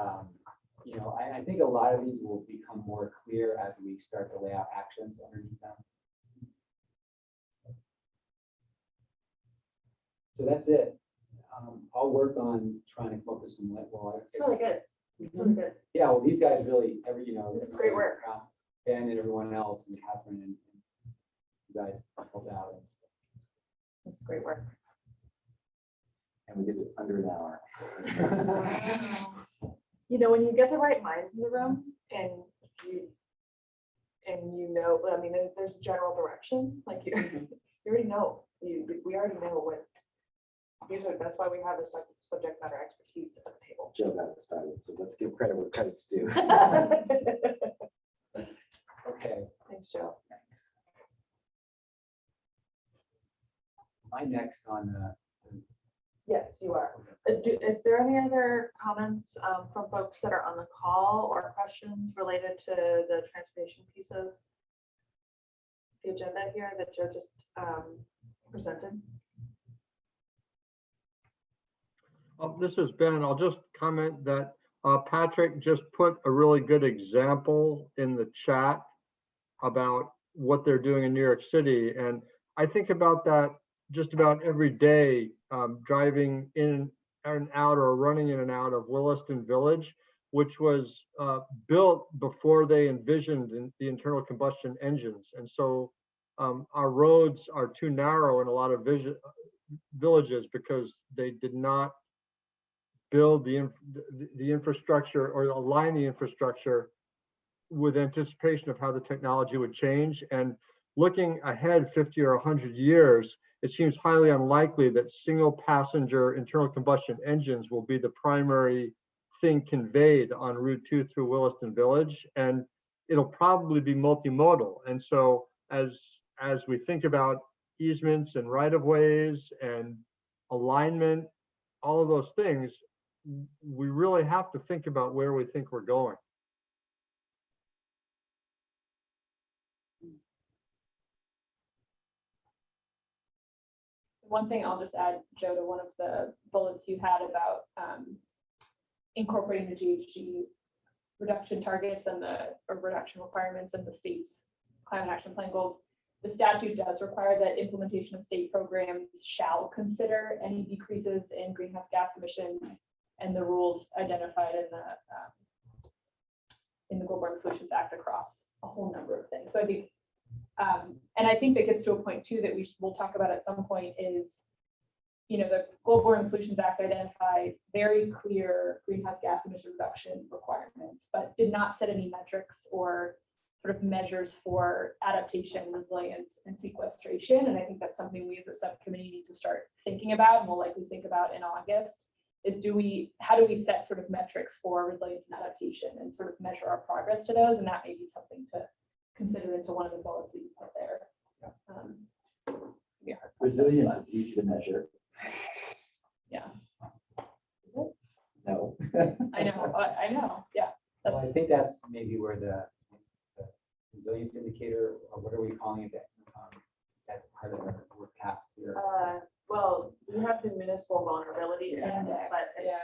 you know, I think a lot of these will become more clear as we start to lay out actions underneath them. So that's it. I'll work on trying to come up with some, well, it's really good. It's really good. yeah, well, these guys really, you know. This is great work. Ben and everyone else, and Catherine, and you guys helped out. It's great work. And we did it under an hour. You know, when you get the right minds in the room and you know, I mean, there's a general direction, like you already know, we already know what these are. That's why we have a subject matter expertise at the table. Joe got it started, so let's give credit where credit's due. Okay. Thanks, Joe. Am I next on Yes, you are. Is there any other comments from folks that are on the call or questions related to the transportation piece of the agenda here that Joe just presented? This is Ben. I'll just comment that Patrick just put a really good example in the chat about what they're doing in New York City. And I think about that just about every day, driving in and out or running in and out of Williston Village, which was built before they envisioned the internal combustion engines. And so our roads are too narrow in a lot of villages because they did not build the infrastructure or align the infrastructure with anticipation of how the technology would change. And looking ahead 50 or 100 years, it seems highly unlikely that single passenger internal combustion engines will be the primary thing conveyed on Route 2 through Williston Village, and it'll probably be multimodal. And so as we think about easements and right-of-ways and alignment, all of those things, we really have to think about where we think we're going. One thing I'll just add, Joe, to one of the bullets you had about incorporating the GHG reduction targets and the reduction requirements of the state's climate action plan goals. The statute does require that implementation of state programs shall consider any decreases in greenhouse gas emissions and the rules identified in the Global Warming Solutions Act across a whole number of things. So I think, and I think that gets to a point too that we'll talk about at some point is, you know, the Global Warming Solutions Act identified very clear greenhouse gas emission reduction requirements, but did not set any metrics or sort of measures for adaptation, resilience, and sequestration. And I think that's something we as a subcommittee need to start thinking about, and we'll likely think about in August, is how do we set sort of metrics for resilience and adaptation and sort of measure our progress to those? And that may be something to consider into one of the bullets that you put there. be a hard. Resilience process, is easy to measure. Yeah. No. I know, yeah. Well, I That's, think that's maybe where the resilience indicator, or what are we calling it? That's part of our work task here. well, we have the municipal vulnerability Yeah. index, but it's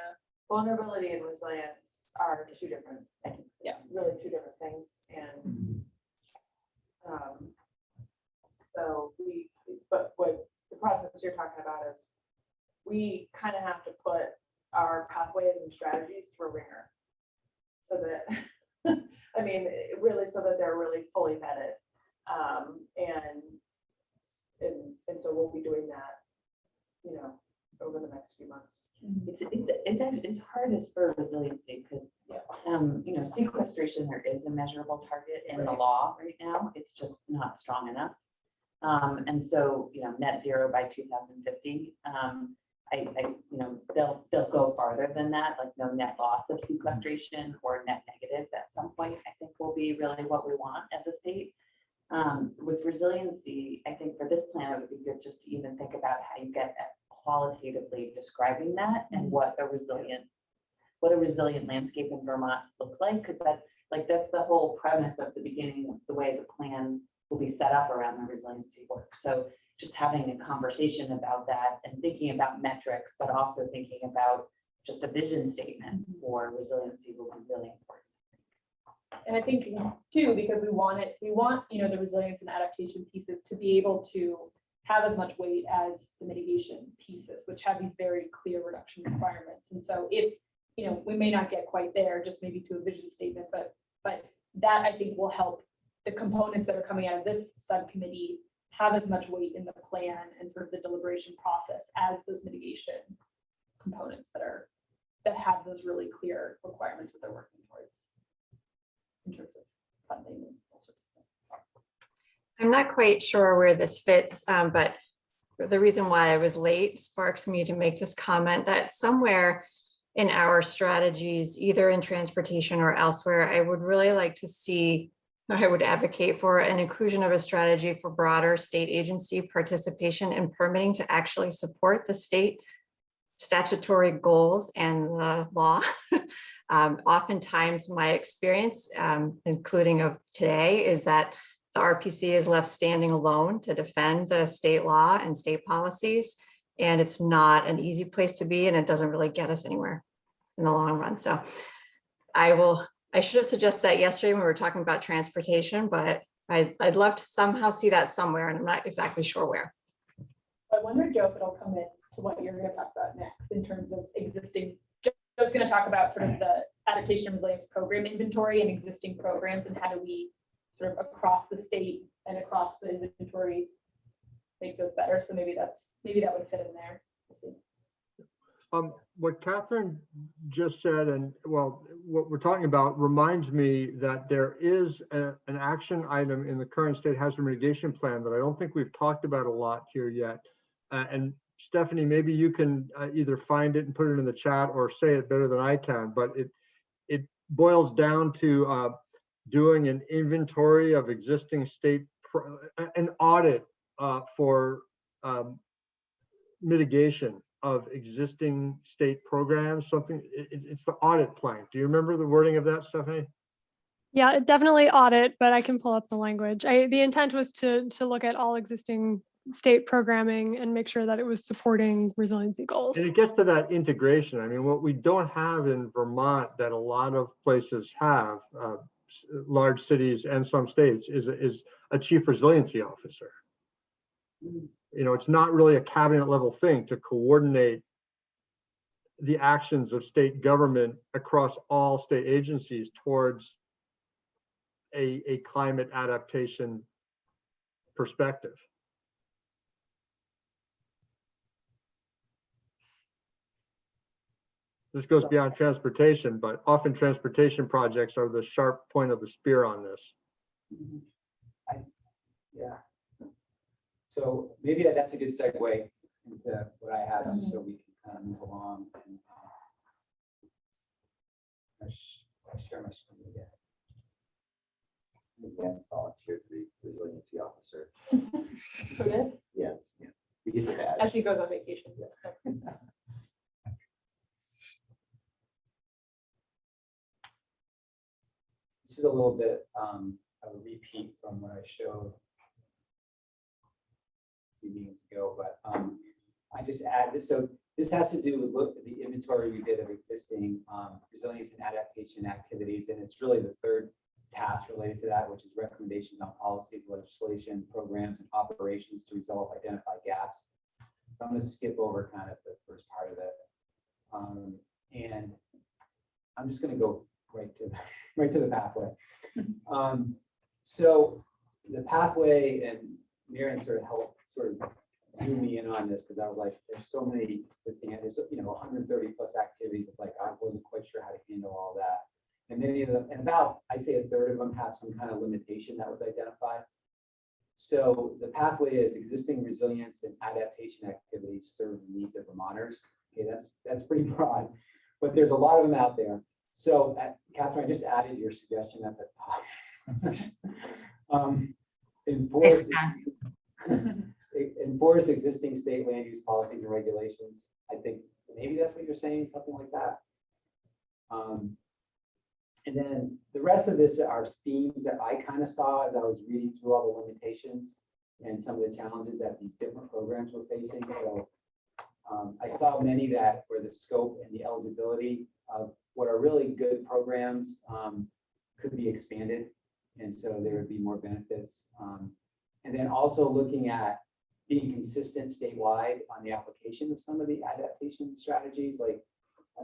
vulnerability and resilience are two different, really two different things. And so but what the process you're talking about is we kind of have to put our pathways and strategies through a ringer so that, I mean, really so that they're really fully vetted. And so we'll be doing that, you know, over the next few months. It's hardest for resiliency because, you know, sequestration, there is a measurable target in the law right now. It's just not strong enough. And so, you know, net zero by 2050. You know, they'll go farther than that, like no net loss of sequestration or net negative at some point, I think will be really what we want as a state. With resiliency, I think for this plan, it would be good just to even think about how you get at qualitatively describing that and what a resilient landscape in Vermont looks like, because that's the whole premise of the beginning of the way the plan will be set up around the resiliency work. So just having a conversation about that and thinking about metrics, but also thinking about just a vision statement for resiliency will be really important. And I think too, because we want, you know, the resilience and adaptation pieces to be able to have as much weight as the mitigation pieces, which have these very clear reduction requirements. And so if, you know, we may not get quite there, just maybe to a vision statement, but that I think will help the components that are coming out of this subcommittee have as much weight in the plan and sort of the deliberation process as those mitigation components that have those really clear requirements that they're working towards in terms of funding and all sorts of stuff. I'm not quite sure where this fits, but the reason why I was late sparks me to make this comment that somewhere in our strategies, either in transportation or elsewhere, I would really like to see, I would advocate for an inclusion of a strategy for broader state agency participation in permitting to actually support the state statutory goals and the law. Oftentimes my experience, including of today, is that the RPC is left standing alone to defend the state law and state policies. And it's not an easy place to be, and it doesn't really get us anywhere in the long run. So I should have suggested that yesterday when we were talking about transportation, but I'd love to somehow see that somewhere, and I'm not exactly sure where. I wonder, Joe, if it'll come in to what you're going to talk about next in terms of existing. Joe's going to talk about sort of the adaptation and resilience program inventory and existing programs, and how do we sort of across the state and across the inventory make those better. So maybe that would fit in there. We'll see. What Catherine just said, and well, what we're talking about reminds me that there is an action item in the current state hazard mitigation plan that I don't think we've talked about a lot here yet. And Stephanie, maybe you can either find it and put it in the chat or say it better than I can, but it boils down to doing an inventory of existing state, an audit for mitigation of existing state programs, something, it's the audit plan. Do you remember the wording of that, Stephanie? Yeah, definitely audit, but I can pull up the language. The intent was to look at all existing state programming and make sure that it was supporting resiliency goals. And it gets to that integration. I mean, what we don't have in Vermont that a lot of places have, large cities and some states, is a chief resiliency officer. You know, it's not really a cabinet level thing to coordinate the actions of state government across all state agencies towards a climate adaptation perspective. This goes beyond transportation, but often transportation projects are the sharp point of the spear on this. Yeah. So maybe that's a good segue into what I had, just so we can kind of move along. And, I share my screen again. Dan volunteered to be resiliency officer. Who did? Yes, yeah. He gets a badge. As he goes on vacation. This is a little bit of a repeat from what I showed a few meetings ago, but I just add this. So this has to do with the inventory we did of existing resilience and adaptation activities. And it's really the third task related to that, which is recommendations on policies, legislation, programs, and operations to resolve identified gaps. So I'm going to skip over kind of the first part of it. And I'm just going to go right to the pathway. So the pathway, and Miriam sort of helped zoom me in on this, because I was like, there's so many existing, there's 130 plus activities. It's like I wasn't quite sure how to handle all that. And many of them, and about, I'd say a third of them have some kind of limitation that was identified. So the pathway is existing resilience and adaptation activities serve the needs of Vermonters. Okay, that's pretty broad, but there's a lot of them out there. So Catherine, I just added your suggestion at the top. Enforce existing state land use policies and regulations. I think maybe that's what you're saying, something like that. And then the rest of this are themes that I kind of saw as I was reading through all the limitations and some of the challenges that these different programs were facing. So I saw many that where the scope and the eligibility of what are really good programs could be expanded. And so there would be more benefits. And then also looking at being consistent statewide on the application of some of the adaptation strategies, like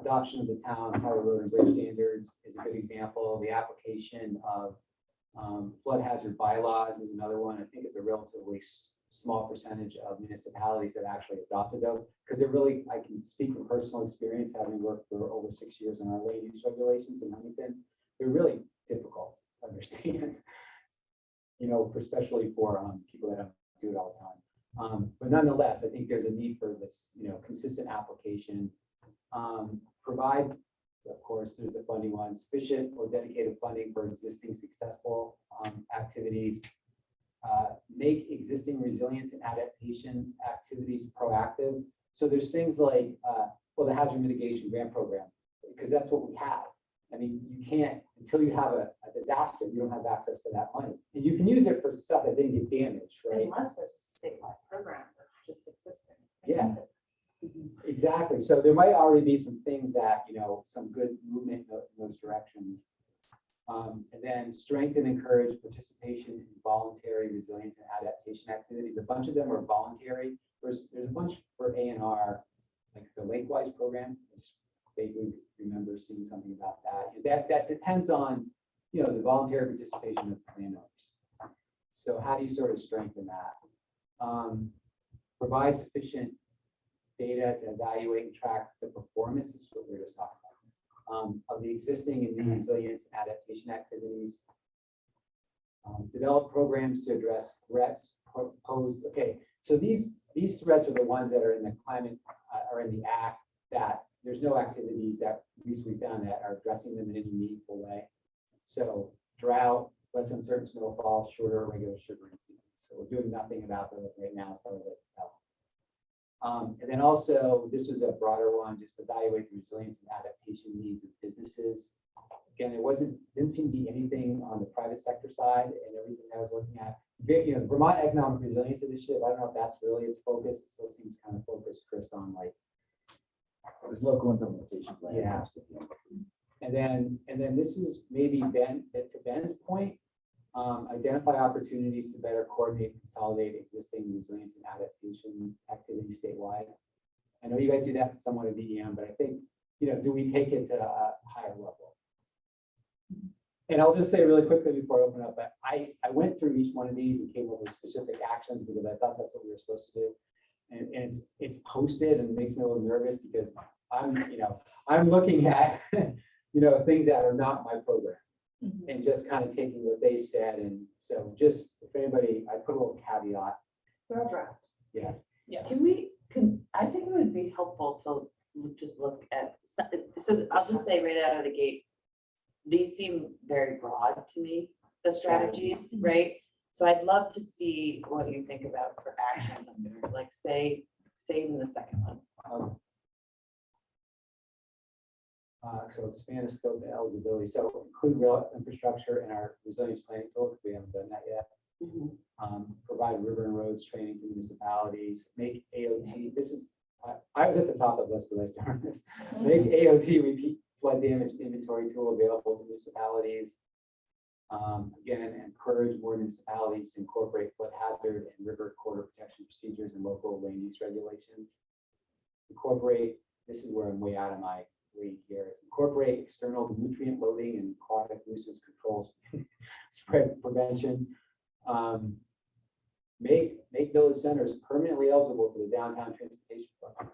adoption of the town harbor road and bridge standards is a good example. The application of flood hazard bylaws is another one. I think it's a relatively small percentage of municipalities that actually adopted those, because they're really, I can speak from personal experience, having worked for over 6 years on our land use regulations in Huntington. They're really difficult to understand, especially for people that don't do it all the time. But nonetheless, I think there's a need for this, consistent application. Provide, of course, there's the funding one, sufficient or dedicated funding for existing successful activities. Make existing resilience and adaptation activities proactive. So there's things like, the hazard mitigation grant program, because that's what we have. I mean, you can't, until you have a disaster, you don't have access to that money. And you can use it for stuff that didn't get damaged, right? Unless there's a statewide program that's just existing. Yeah. Exactly. So there might already be some things that, some good movement in those directions. And then strengthen and encourage participation in voluntary resilience and adaptation activities. A bunch of them are voluntary. There's a bunch for A&R, like the Lakewise program, which vaguely remember seeing something about that. That depends on, the voluntary participation of landowners. So how do you sort of strengthen that? Provide sufficient data to evaluate and track the performance, this is what we were just talking about, of the existing and new resilience and adaptation activities. Develop programs to address threats posed. Okay, so these threats are the ones that are in the climate, are in the act, that there's no activities that at least we found that are addressing them in any meaningful way. So drought, less uncertain snowfall, shorter regular sugaring season. So we're doing nothing about those right now as far as I can tell. And then also, this was a broader one, just evaluate the resilience and adaptation needs of businesses. Again, didn't seem to be anything on the private sector side, and everything I was looking at. The Vermont Economic Resilience Initiative, I don't know if that's really its focus. It still seems kind of focused, Chris, on like There's local implementation plans. Yeah. And then this is maybe Ben, to Ben's point, identify opportunities to better coordinate and consolidate existing resilience and adaptation activities statewide. I know you guys do that somewhat at VEM, but I think, do we take it to a higher level? And I'll just say really quickly before I open up that I went through each one of these and came up with specific actions because I thought that's what we were supposed to do. And it's posted, and it makes me a little nervous because I'm looking at, things that are not my program. And just kind of taking what they said. And so just if anybody, I put a little caveat. They're all draft. Yeah. I think it would be helpful to just look at, so I'll just say right out of the gate, these seem very broad to me. the strategies, right? So I'd love to see what you think about for action, under, like say in the second one. So expand the scope of eligibility. So include rail infrastructure in our resilience planning tool, because we haven't done that yet. Provide river and roads training to municipalities. Make AOT. This is I was at the top of the list because I started this. Make AOT repeat flood damage inventory tool available to municipalities. Again, encourage more municipalities to incorporate flood hazard and river corridor protection procedures and local land use regulations. Incorporate. This is where I'm way out of my league here. Is incorporate external nutrient loading and aquatic nuisance controls, spread prevention. Make village centers permanently eligible for the downtown transportation program.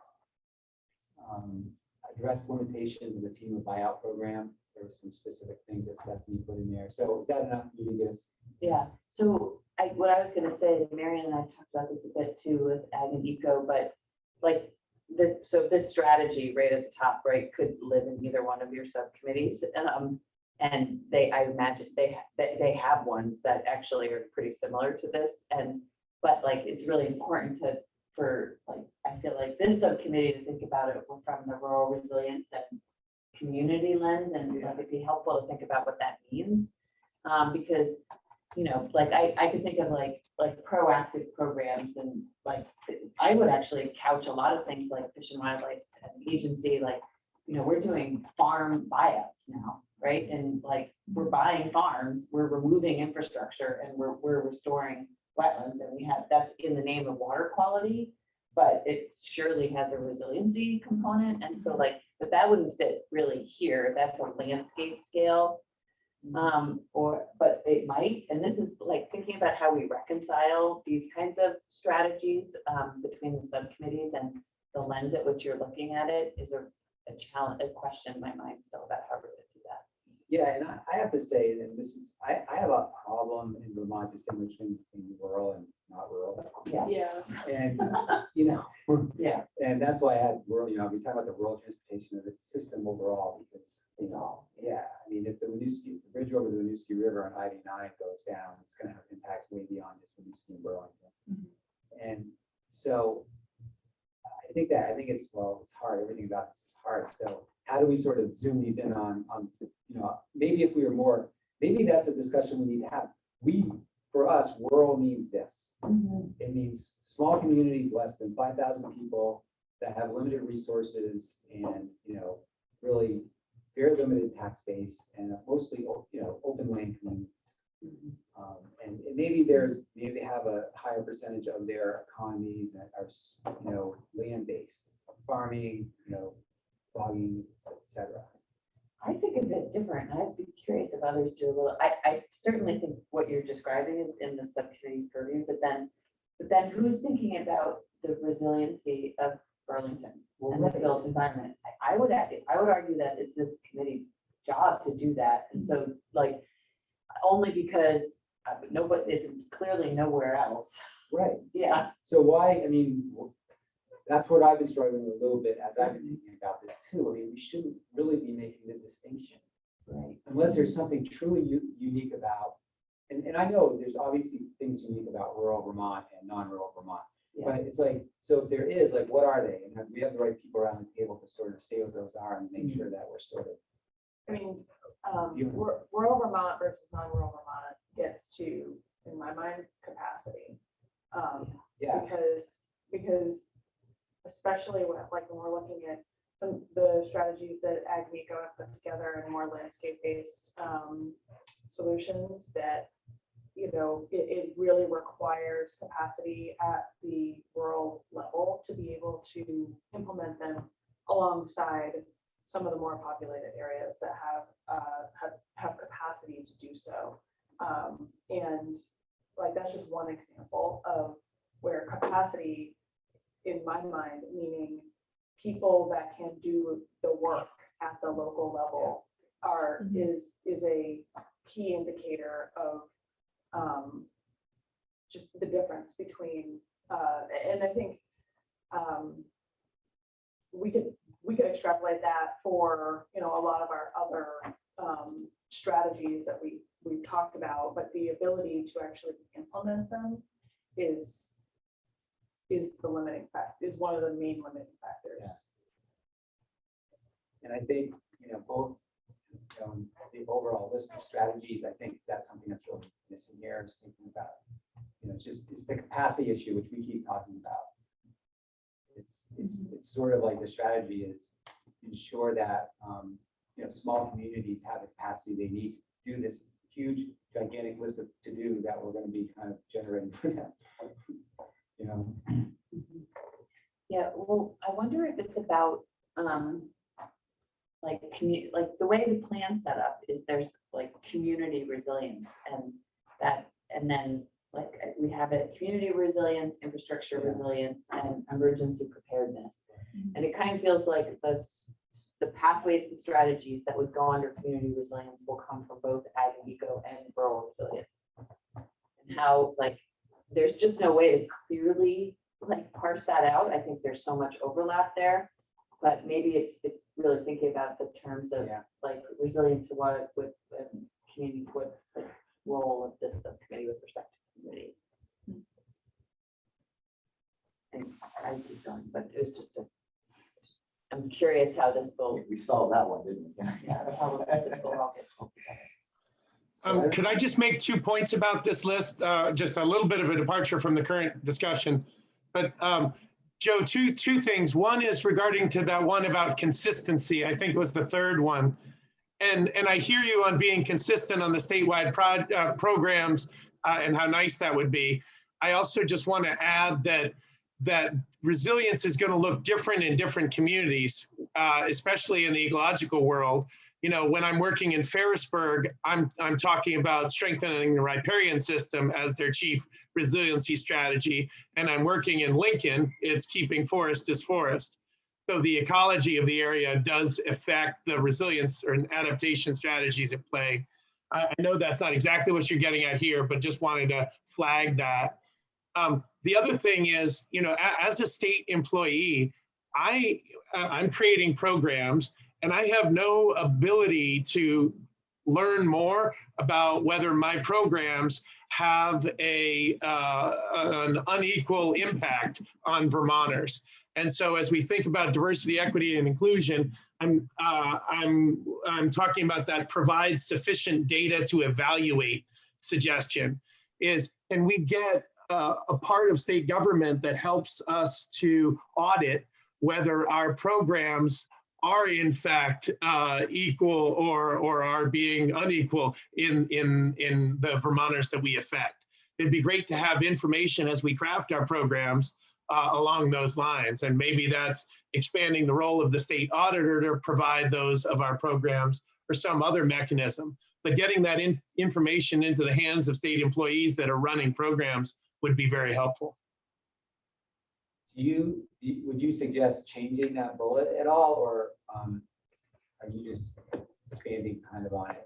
Address limitations of the FEMA buyout program. There were some specific things that Stephanie put in there. So is that enough for you to get us? Yeah. So what I was going to say, Marion and I talked about this a bit too with Ag and Eco, but like so this strategy right at the top, right, could live in either one of your subcommittees. And I imagine they have ones that actually are pretty similar to this. But like, it's really important I feel like this subcommittee to think about it from the rural resilience and community lens, and like it'd be helpful to think about what that means. Because, like I could think of like proactive programs, and like I would actually couch a lot of things like Fish and Wildlife as an agency, like, we're doing farm buyouts now, right? And like we're buying farms, we're removing infrastructure, and we're restoring wetlands, and that's in the name of water quality, but it surely has a resiliency component. And so like, but that wouldn't fit really here. That's a landscape scale. But it might, and this is like thinking about how we reconcile these kinds of strategies between the subcommittees, and the lens at which you're looking at it is a challenge, a question in my mind still about how we're going to do that. Yeah, and I have to say that this is, I have a problem in Vermont distinguishing between rural and not rural. Yeah. And, Yeah. and that's why I had rural, we talk about the rural transportation of the system overall, because, yeah, I mean, if the bridge over the Winooski River on I-89 goes down, it's going to have impacts way beyond just Winooski and Burlington. And so I think it's hard. Everything about this is hard. So how do we sort of zoom these in on maybe if we were more, maybe that's a discussion we need to have. For us, rural means this. It means small communities, less than 5,000 people that have limited resources and, really very limited tax base and mostly, open land communities. And maybe they have a higher percentage of their economies that are, land-based, farming, logging, etc. I think of it different. I'd be curious if others do a little. I certainly think what you're describing is in the subcommittee's purview, but then who's thinking about the resiliency of Burlington and the built environment? I would argue that it's this committee's job to do that, and so like only because nobody, it's clearly nowhere else. Right. Yeah. So why? I mean, that's what I've been struggling with a little bit as I've been thinking about this too. I mean, we shouldn't really be making the distinction, Right. unless there's something truly unique about. And I know there's obviously things unique about rural Vermont and non-rural Vermont, but it's like, so if there is, like, what are they? And we have the right people around the table to sort of say what those are and make sure that we're sort of. I mean, rural Vermont versus non-rural Vermont gets to, in my mind, capacity. Because especially when we're looking at the strategies that Ag and Eco have put together and more landscape-based solutions, that it really requires capacity at the rural level to be able to implement them alongside some of the more populated areas that have capacity to do so. And like that's just one example of where capacity, in my mind, meaning people that can do the work at the local level is a key indicator of just the difference between and I think we could extrapolate that for a lot of our other strategies that we've talked about, but the ability to actually implement them is the limiting factor, is one of the main limiting factors. And I think, both the overall list of strategies, I think that's something that's really missing here. Just thinking about, it's the capacity issue, which we keep talking about. It's sort of like the strategy is ensure that, small communities have the capacity they need to do this huge, gigantic list of to-do that we're going to be kind of generating for them. Yeah, well, I wonder if it's about, like the way the plan set up is there's like community resilience and then like we have it, community resilience, infrastructure resilience, and emergency preparedness. And it kind of feels like the pathways and strategies that would go under community resilience will come from both ag and eco and rural resilience. And how like there's just no way to clearly like parse that out. I think there's so much overlap there, but maybe it's really thinking about the terms of like resilient to what with community, what's the role of this subcommittee with respect to community. And I keep going, but it was just I'm curious how this will. We solved that one, didn't we? Yeah, how this will all get pulled together. Could I just make 2 points about this list? Just a little bit of a departure from the current discussion. But Joe, two things. One is regarding to that one about consistency. I think it was the third one. And I hear you on being consistent on the statewide programs and how nice that would be. I also just want to add that resilience is going to look different in different communities, especially in the ecological world. When I'm working in Ferrisburg, I'm talking about strengthening the riparian system as their chief resiliency strategy. And I'm working in Lincoln, it's keeping forest as forest. So the ecology of the area does affect the resilience or adaptation strategies at play. I know that's not exactly what you're getting at here, but just wanted to flag that. The other thing is, as a state employee, I'm creating programs and I have no ability to learn more about whether my programs have an unequal impact on Vermonters. And so as we think about diversity, equity, and inclusion, I'm talking about that provides sufficient data to evaluate suggestion and we get a part of state government that helps us to audit whether our programs are in fact equal or are being unequal in the Vermonters that we affect. It'd be great to have information as we craft our programs along those lines. And maybe that's expanding the role of the state auditor to provide those of our programs or some other mechanism. But getting that information into the hands of state employees that are running programs would be very helpful. Would you suggest changing that bullet at all, or are you just expanding kind of on it?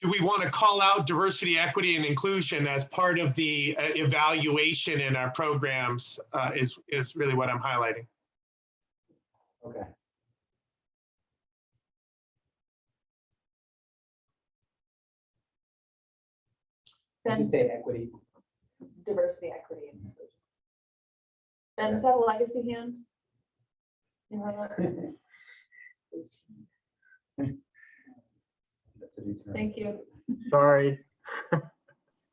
Do we want to call out diversity, equity, and inclusion as part of the evaluation in our programs is really what I'm highlighting. Okay. Did you say equity? Diversity, equity, and inclusion. Ben, is that a legacy hand? You have that? That's a new term. Thank you. Sorry.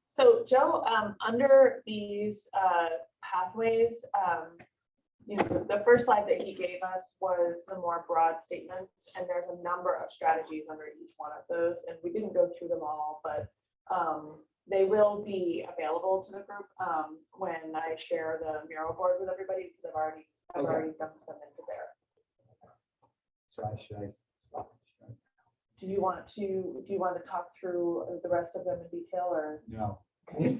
So Joe, under these pathways, the first slide that he gave us was the more broad statements, and there's a number of strategies under each one of those, and we didn't go through them all, but they will be available to the group when I share the mural board with everybody, because I've already dumped them into there. So should I stop? Do you want to talk through the rest of them in detail, or? No. Okay.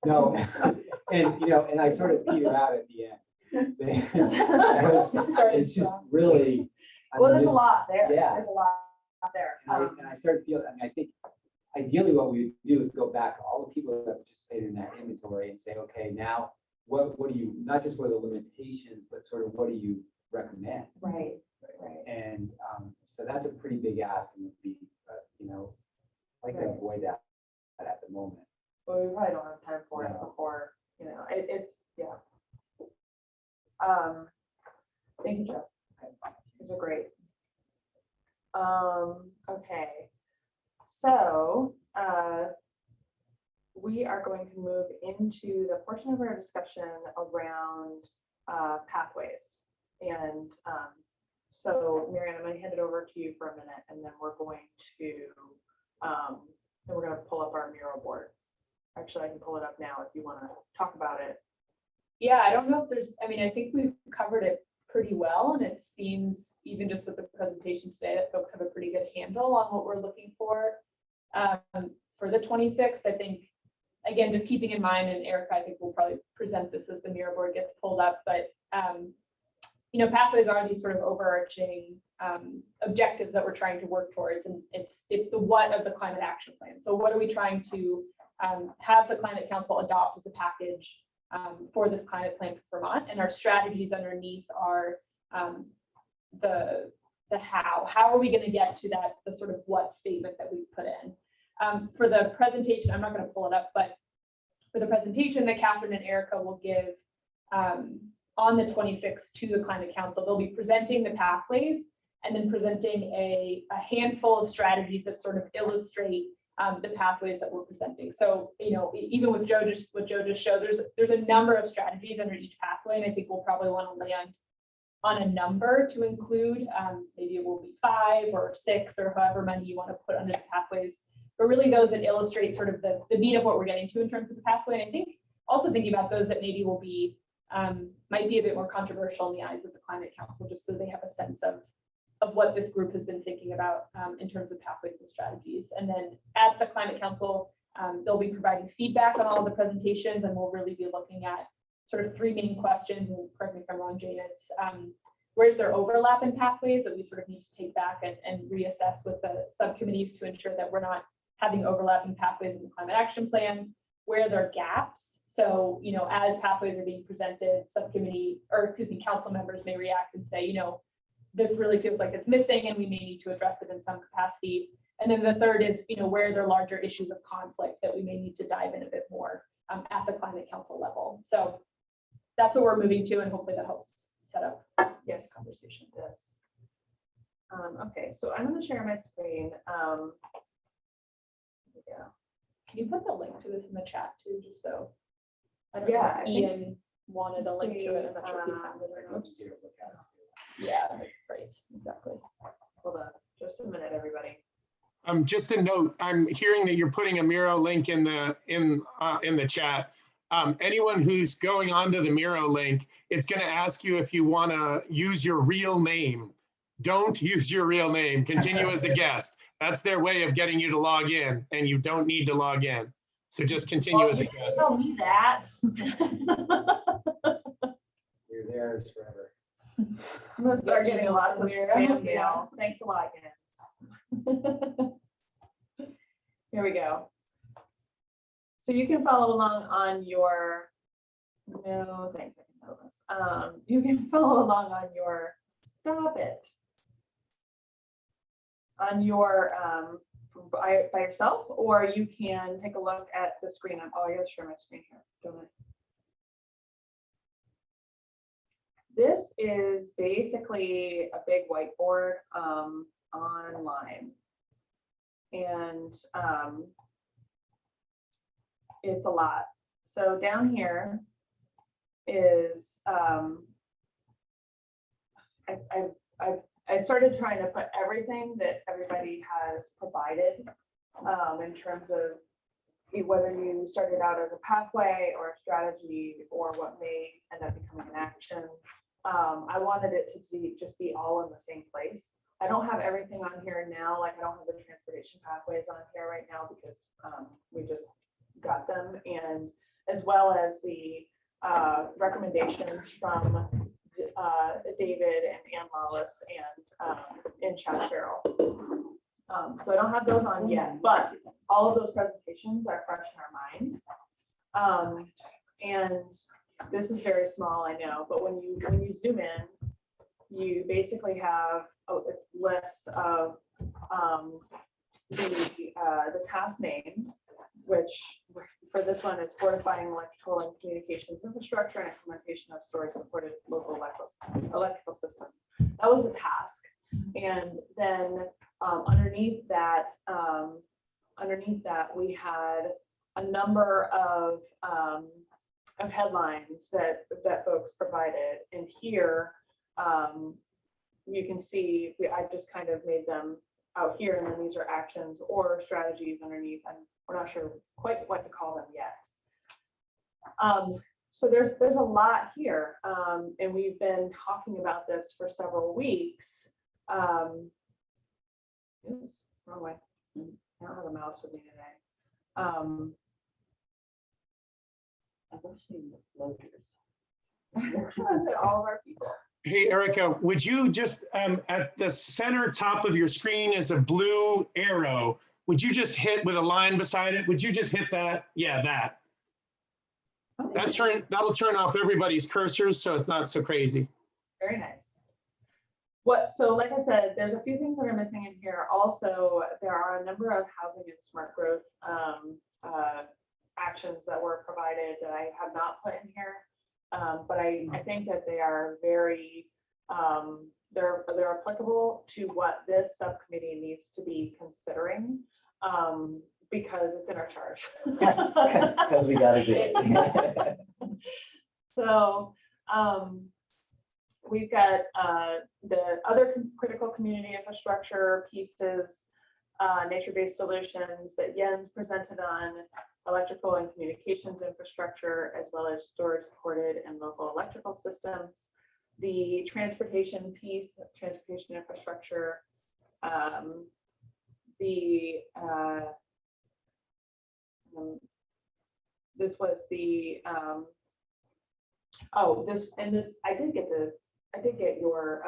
No. And I sort of petered out at the end. It's just really. Well, there's a lot there. Yeah. There's a lot there. And I started feeling, I think ideally what we would do is go back to all the people that participated in that inventory and say, okay, now what do you, not just what are the limitations, but sort of what do you recommend? Right. And so that's a pretty big ask and would be Thank you, Joe. Okay, these are great. Okay, so we are going to move into the portion of our discussion around pathways. And so Marianne, I'm going to hand it over to you for a minute, and then we're going to pull up our mural board. Actually, I can pull it up now if you want to talk about it. Yeah, I don't know if there's, I mean, I think we've covered it pretty well, and it seems, even just with the presentation today, that folks have a pretty good handle on what we're looking for the 26th. I think, again, just keeping in mind, and Erica, I think we'll probably present this as the mirror board gets pulled up, but you know, pathways are these sort of overarching objectives that we're trying to work towards, and it's the what of the climate action plan. So what are we trying to have the Climate Council adopt as a package for this climate plan for Vermont, and our strategies underneath are the how. How are we going to get to that, the sort of what statement that we put in? For the presentation, I'm not going to pull it up, but for the presentation that Catherine and Erica will give on the 26th to the Climate Council, they'll be presenting the pathways and then presenting a handful of strategies that sort of illustrate the pathways that we're presenting. So, you know, even with what Joe just showed, there's a number of strategies under each pathway, and I think we'll probably want to land on a number to include. Maybe it will be 5 or 6 or however many you want to put under the pathways, but really those that illustrate sort of the meat of what we're getting to in terms of the pathway. And I think also thinking about those that maybe will be might be a bit more controversial in the eyes of the Climate Council, just so they have a sense of what this group has been thinking about in terms of pathways and strategies. And then at the Climate Council, they'll be providing feedback on all of the presentations, and we'll really be looking at sort of 3 main questions. And correct me if I'm wrong, Jane, it's where's there overlap in pathways that we sort of need to take back and reassess with the subcommittees to ensure that we're not having overlapping pathways in the climate action plan, where there are gaps. So, you know, as pathways are being presented, council members may react and say, you know, this really feels like it's missing and we may need to address it in some capacity. And then the third is, you know, where there are larger issues of conflict that we may need to dive in a bit more at the Climate Council level. So that's what we're moving to, and hopefully that helps set up this conversation. Okay, so I'm going to share my screen. Yeah. Can you put the link to this in the chat too, just so? I don't Yeah, know I if think- Ian wanted a link to it. I'm not sure if he found it or not. Yeah, right, exactly. Hold on just a minute, everybody. Just a note, I'm hearing that you're putting a Miro link in the chat. Anyone who's going onto the Miro link, it's going to ask you if you want to use your real name. Don't use your real name. Continue as a guest. That's their way of getting you to log in, and you don't need to log in. So just continue as a guest. Tell me that. You're theirs forever. I'm gonna start getting lots of Mira. spam mail. Thanks a lot, guys. Here we go. So you can follow along on your, no, thanks, I can know this. You can follow along on your, stop it. On your, by yourself, or you can take a look at the screen. Oh, I gotta share my screen here, don't I? This is basically a big whiteboard online. And it's a lot. So down here is, I started trying to put everything that everybody has provided in terms of whether you started out as a pathway or a strategy or what may end up becoming an action. I wanted it to just be all in the same place. I don't have everything on here now, like I don't have the transportation pathways on here right now because we just got them, and as well as the recommendations from David and Ann Lawless and Chad Farrell. So I don't have those on yet, but all of those presentations are fresh in our mind. And this is very small, I know, but when you zoom in, you basically have a list of the task name, which for this one, it's fortifying electrical and communications infrastructure and implementation of storage-supported local electrical systems. That was the task. And then underneath that, we had a number of headlines that folks provided. And here, you can see, I just kind of made them out here, and then these are actions or strategies underneath, and we're not sure quite what to call them yet. So there's a lot here, and we've been talking about this for several weeks. Oops, wrong way. I don't have a mouse with me today. I've seen the floaters. All of our people. Hey, Erica, would you just, at the center top of your screen is a blue arrow. Would you just hit with a line beside it? Would you just hit that? Yeah, that. That'll turn off everybody's cursors, so it's not so crazy. Very nice. So like I said, there's a few things that are missing in here. Also, there are a number of housing and smart growth actions that were provided that I have not put in here. But I think that they are very, they're applicable to what this subcommittee needs to be considering, because it's in our charge. Because we gotta do it. So we've got the other critical community infrastructure pieces, nature-based solutions that Jens presented on, electrical and communications infrastructure, as well as storage supported and local electrical systems. The transportation piece, transportation infrastructure, this was the I did get your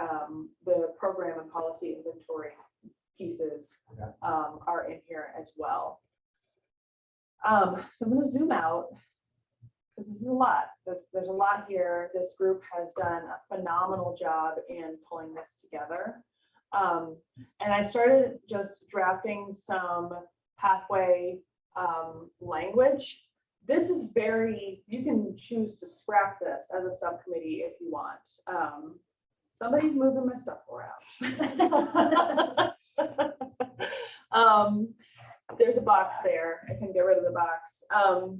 the program and policy inventory pieces are in here as well. So I'm going to zoom out because this is a lot. There's a lot here. This group has done a phenomenal job in pulling this together. And I started just drafting some pathway language. This is you can choose to scrap this as a subcommittee if you want. Somebody's moving my stuff around. There's a box there. I can get rid of the box.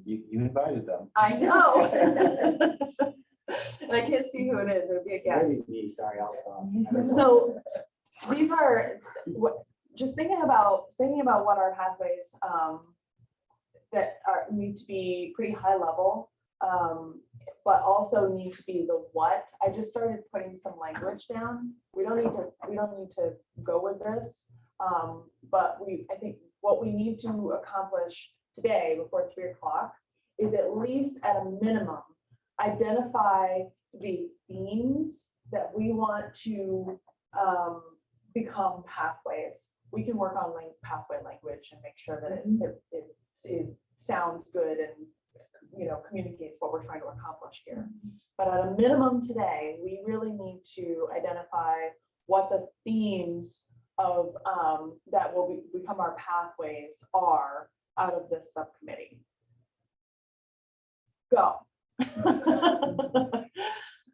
You invited them. I know. And I can't see who it is. It would be a guess. Maybe it's me, sorry, I'll stop. So these are just thinking about what our pathways that need to be pretty high level, but also need to be the what. I just started putting some language down. We don't need to go with this, but I think what we need to accomplish today before 3 o'clock is at least at a minimum identify the themes that we want to become pathways. We can work on pathway language and make sure that it sounds good and communicates what we're trying to accomplish here. But at a minimum today, we really need to identify what the themes of that will become our pathways are out of this subcommittee. Go.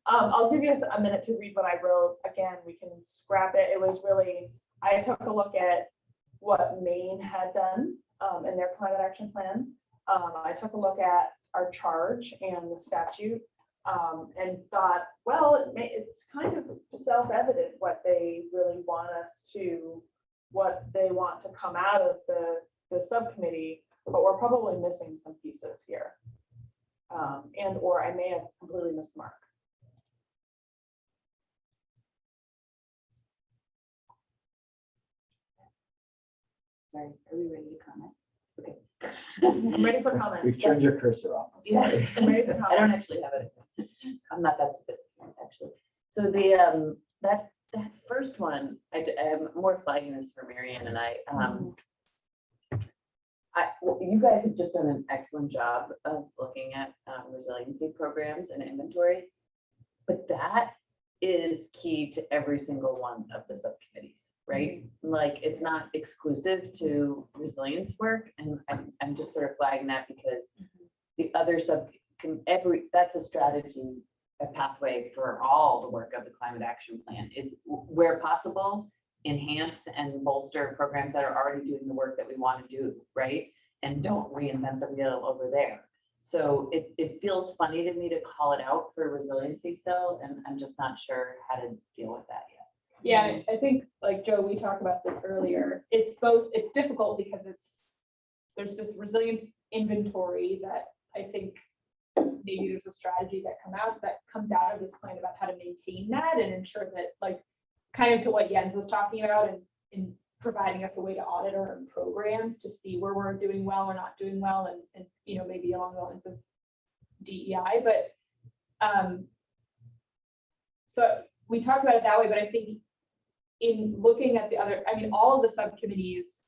I'll give you a minute to read what I wrote. Again, we can scrap it. It was really, I took a look at what Maine had done in their climate action plan. I took a look at our charge and the statute and thought, well, it's kind of self-evident what they really want what they want to come out of the subcommittee, but we're probably missing some pieces here. Or I may have completely missed the mark. Sorry, are we ready to comment? Okay. I'm ready for comments. We've turned your cursor off. I'm Yeah. sorry. I'm ready for I don't comments. actually have it. I'm not that sophisticated, actually. So the that first one, I'm more flagging this for Marianne and you guys have just done an excellent job of looking at resiliency programs and inventory, but that is key to every single one of the subcommittees, right? Like, it's not exclusive to resilience work, and I'm just sort of flagging that because every other that's a strategy, a pathway for all the work of the climate action plan is where possible, enhance and bolster programs that are already doing the work that we want to do, right? And don't reinvent the wheel over there. So it feels funny to me to call it out for resiliency still, and I'm just not sure how to deal with that yet. Yeah, I think like Joe, we talked about this earlier. It's difficult because there's this resilience inventory that I think maybe there's a strategy that comes out of this plan about how to maintain that and ensure that, like, kind of to what Jens was talking about, and in providing us a way to audit our own programs to see where we're doing well or not doing well, and maybe along the lines of DEI. But so we talked about it that way, but I think in looking at the other, I mean, all of the subcommittees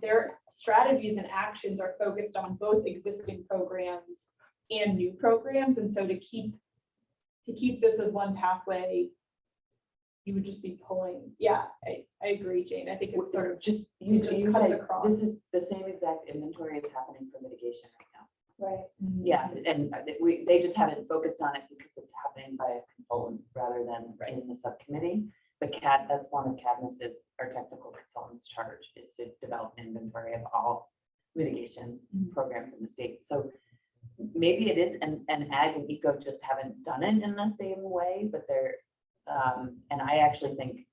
their strategies and actions are focused on both existing programs and new programs. And so to keep this as one pathway, you would just be pulling. Yeah, I agree, Jane. I think it's sort of just cuts across. This is the same exact inventory that's happening for mitigation right now. Right. Yeah, and they just haven't focused on it because it's happening by a consultant rather than in the subcommittee. But that's one of Cadmus's, our technical consultant's charge, is to develop an inventory of all mitigation programs in the state. So maybe it is, and ag and eco just haven't done it in the same way, but they're, and I actually think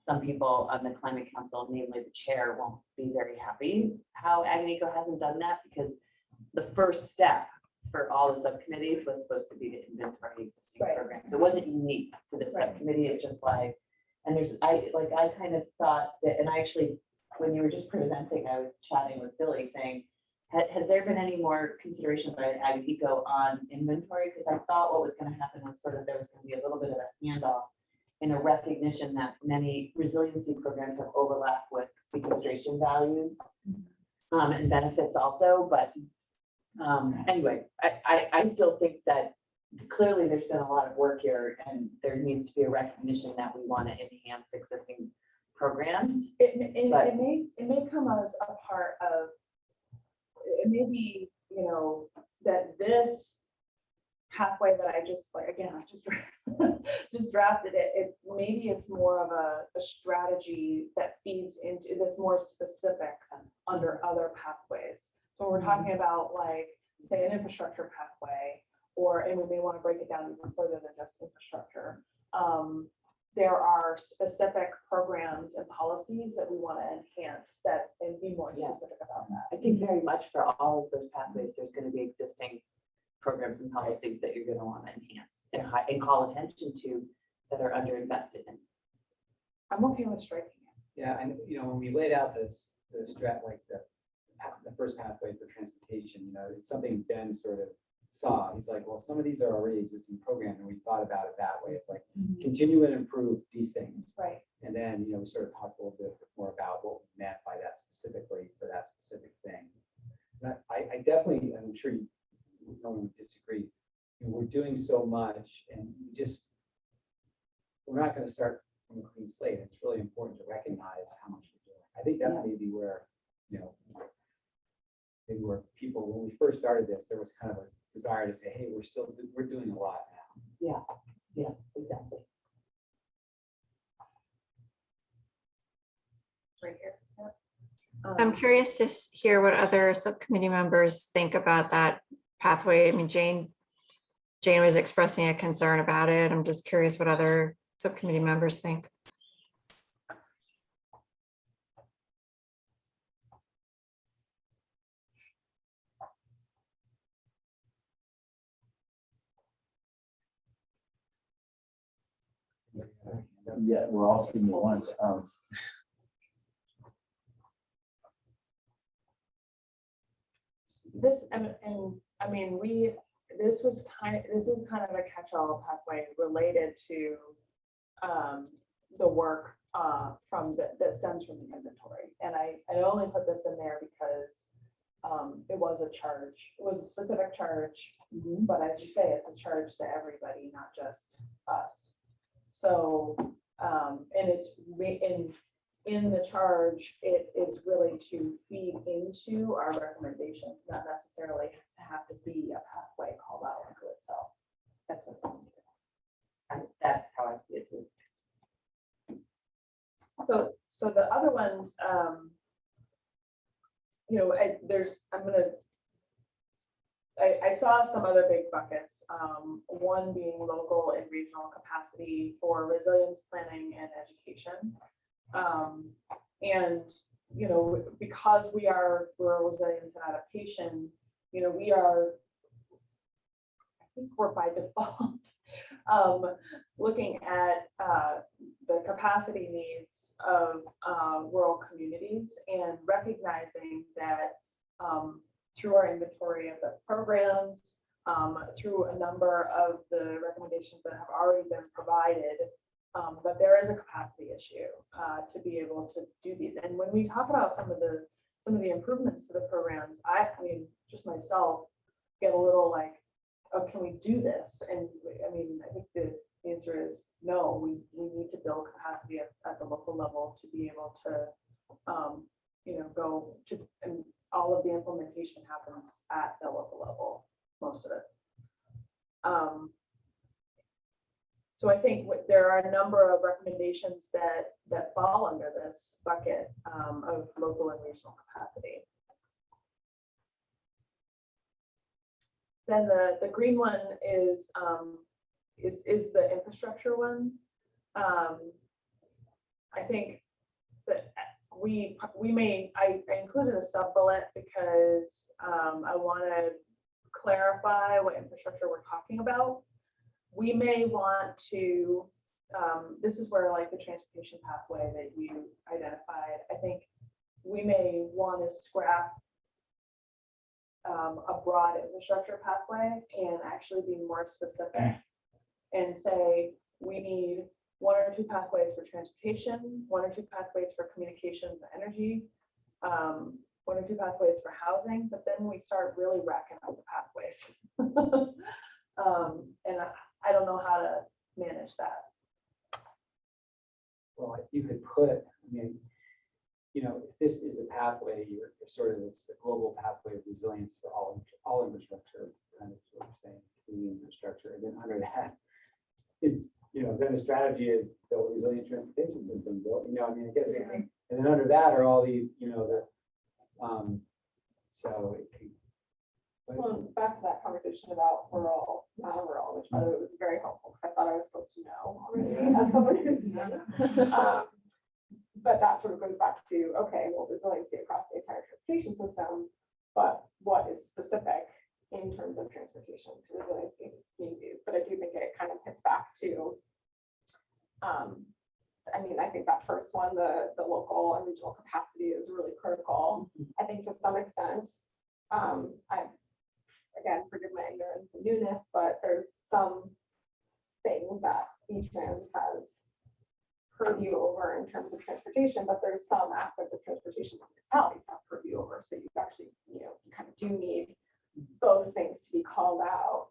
some people on the climate council, namely the chair, won't be very happy how ag and eco hasn't done that, because the first step for all the subcommittees was supposed to be to inventory existing programs. It wasn't unique to the subcommittee. It's just like, and I kind of thought that, and I actually, when you were just presenting, I was chatting with Billy saying, has there been any more consideration by ag eco on inventory? Because I thought what was going to happen was sort of there was going to be a little bit of a handoff in a recognition that many resiliency programs have overlap with sequestration values and benefits also. But anyway, I still think that clearly there's been a lot of work here, and there needs to be a recognition that we want to enhance existing programs. It may come as a part of, it may be, that this pathway that I just, like, again, I just drafted it, maybe it's more of a strategy that feeds into, that's more specific under other pathways. So we're talking about, like, say, an infrastructure pathway, and we may want to break it down even further than just infrastructure. There are specific programs and policies that we want to enhance and be more specific about that. I think very much for all of those pathways, there's going to be existing programs and policies that you're going to want to enhance and call attention to that are underinvested in. I'm okay with striking it. Yeah, and when we laid out the first pathway for transportation, it's something Ben sort of saw. He's like, well, some of these are already existing programs, and we thought about it that way. It's like continue and improve these things. Right. And then, we sort of talked a little bit more about what we meant by that specifically for that specific thing. And I definitely, I'm sure no one would disagree. We're doing so much, and we're not going to start from a clean slate. It's really important to recognize how much we're doing. I think that's maybe where, maybe where people, when we first started this, there was kind of a desire to say, hey, we're doing a lot now. Yeah, yes, exactly. Right here. Yep. I'm curious to hear what other subcommittee members think about that pathway. I mean, Jane was expressing a concern about it. I'm just curious what other subcommittee members think. Yeah, we're all speaking at once. This and I mean, this is kind of a catch-all pathway related to the work that stems from the inventory. And I only put this in there because it was a charge. It was a specific charge, but as you say, it's a charge to everybody, not just us. So and in the charge, it is really to feed into our recommendations, not necessarily to have to be a pathway called out unto itself. That's what that's how I see it too. So the other ones, you know, I saw some other big buckets, one being local and regional capacity for resilience planning and education. And, you know, because we are rural resilience and adaptation, you know, I think we're by default looking at the capacity needs of rural communities and recognizing that through our inventory of the programs, through a number of the recommendations that have already been provided, but there is a capacity issue to be able to do these. And when we talk about some of the improvements to the programs, I mean, just myself get a little like, oh, can we do this? And I mean, I think the answer is no. We need to build capacity at the local level to be able to, you know, go to, and all of the implementation happens at the local level, most of it. So I think there are a number of recommendations that fall under this bucket of local and regional capacity. Then the green one is the infrastructure one. I think that I included a sub bullet because I want to clarify what infrastructure we're talking about. We may want to, this is where like the transportation pathway that you identified, I think we may want to scrap a broad infrastructure pathway and actually be more specific and say we need 1 or 2 pathways for transportation, 1 or 2 pathways for communications and energy, 1 or 2 pathways for housing, but then we start really racking up the pathways. And I don't know how to manage that. Well, you could put, I mean, you know, if this is the pathway, you're sort of, it's the global pathway of resilience for all infrastructure, kind of what you're saying, community infrastructure. And then under that is, you know, then the strategy is build a resilient transportation system, build, you know, I mean, I guess, and then under that are all the, you know, the, so it can. Well, back to that conversation about rural, non-rural, which by the way was very helpful because I thought I was supposed to know already as someone who's but that sort of goes back to, okay, well, resiliency across the entire transportation system, but what is specific in terms of transportation to resiliency in these communities? But I do think it kind of hits back to, I mean, I think that first one, the local and regional capacity is really critical. I think to some extent, again, forgive my ignorance and newness, but there's some things that V-Trans has purview over in terms of transportation, but there's some aspects of transportation that municipalities have purview over. So you actually, you know, you kind of do need both things to be called out.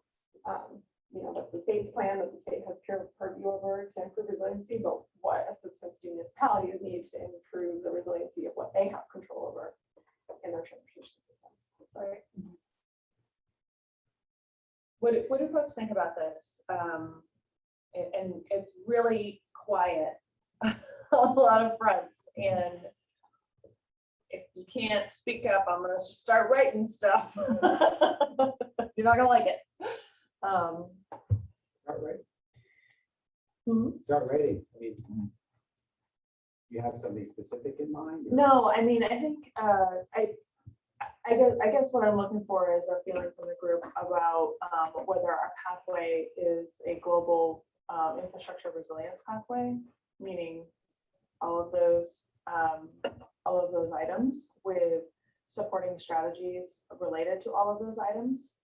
You know, that's the state's plan that the state has purview over to improve resiliency, but what assistance do municipalities need to improve the resiliency of what they have control over in their transportation systems? Right. What do folks think about this? And it's really quiet on a lot of fronts. And if you can't speak up, I'm gonna just start writing stuff. You're not gonna like it. Start writing. Hmm? Start writing. I mean, you have something specific in mind? Or? No, I mean, I think I guess what I'm looking for is a feeling from the group about whether our pathway is a global infrastructure resilience pathway, meaning all of those items with supporting strategies related to all of those items.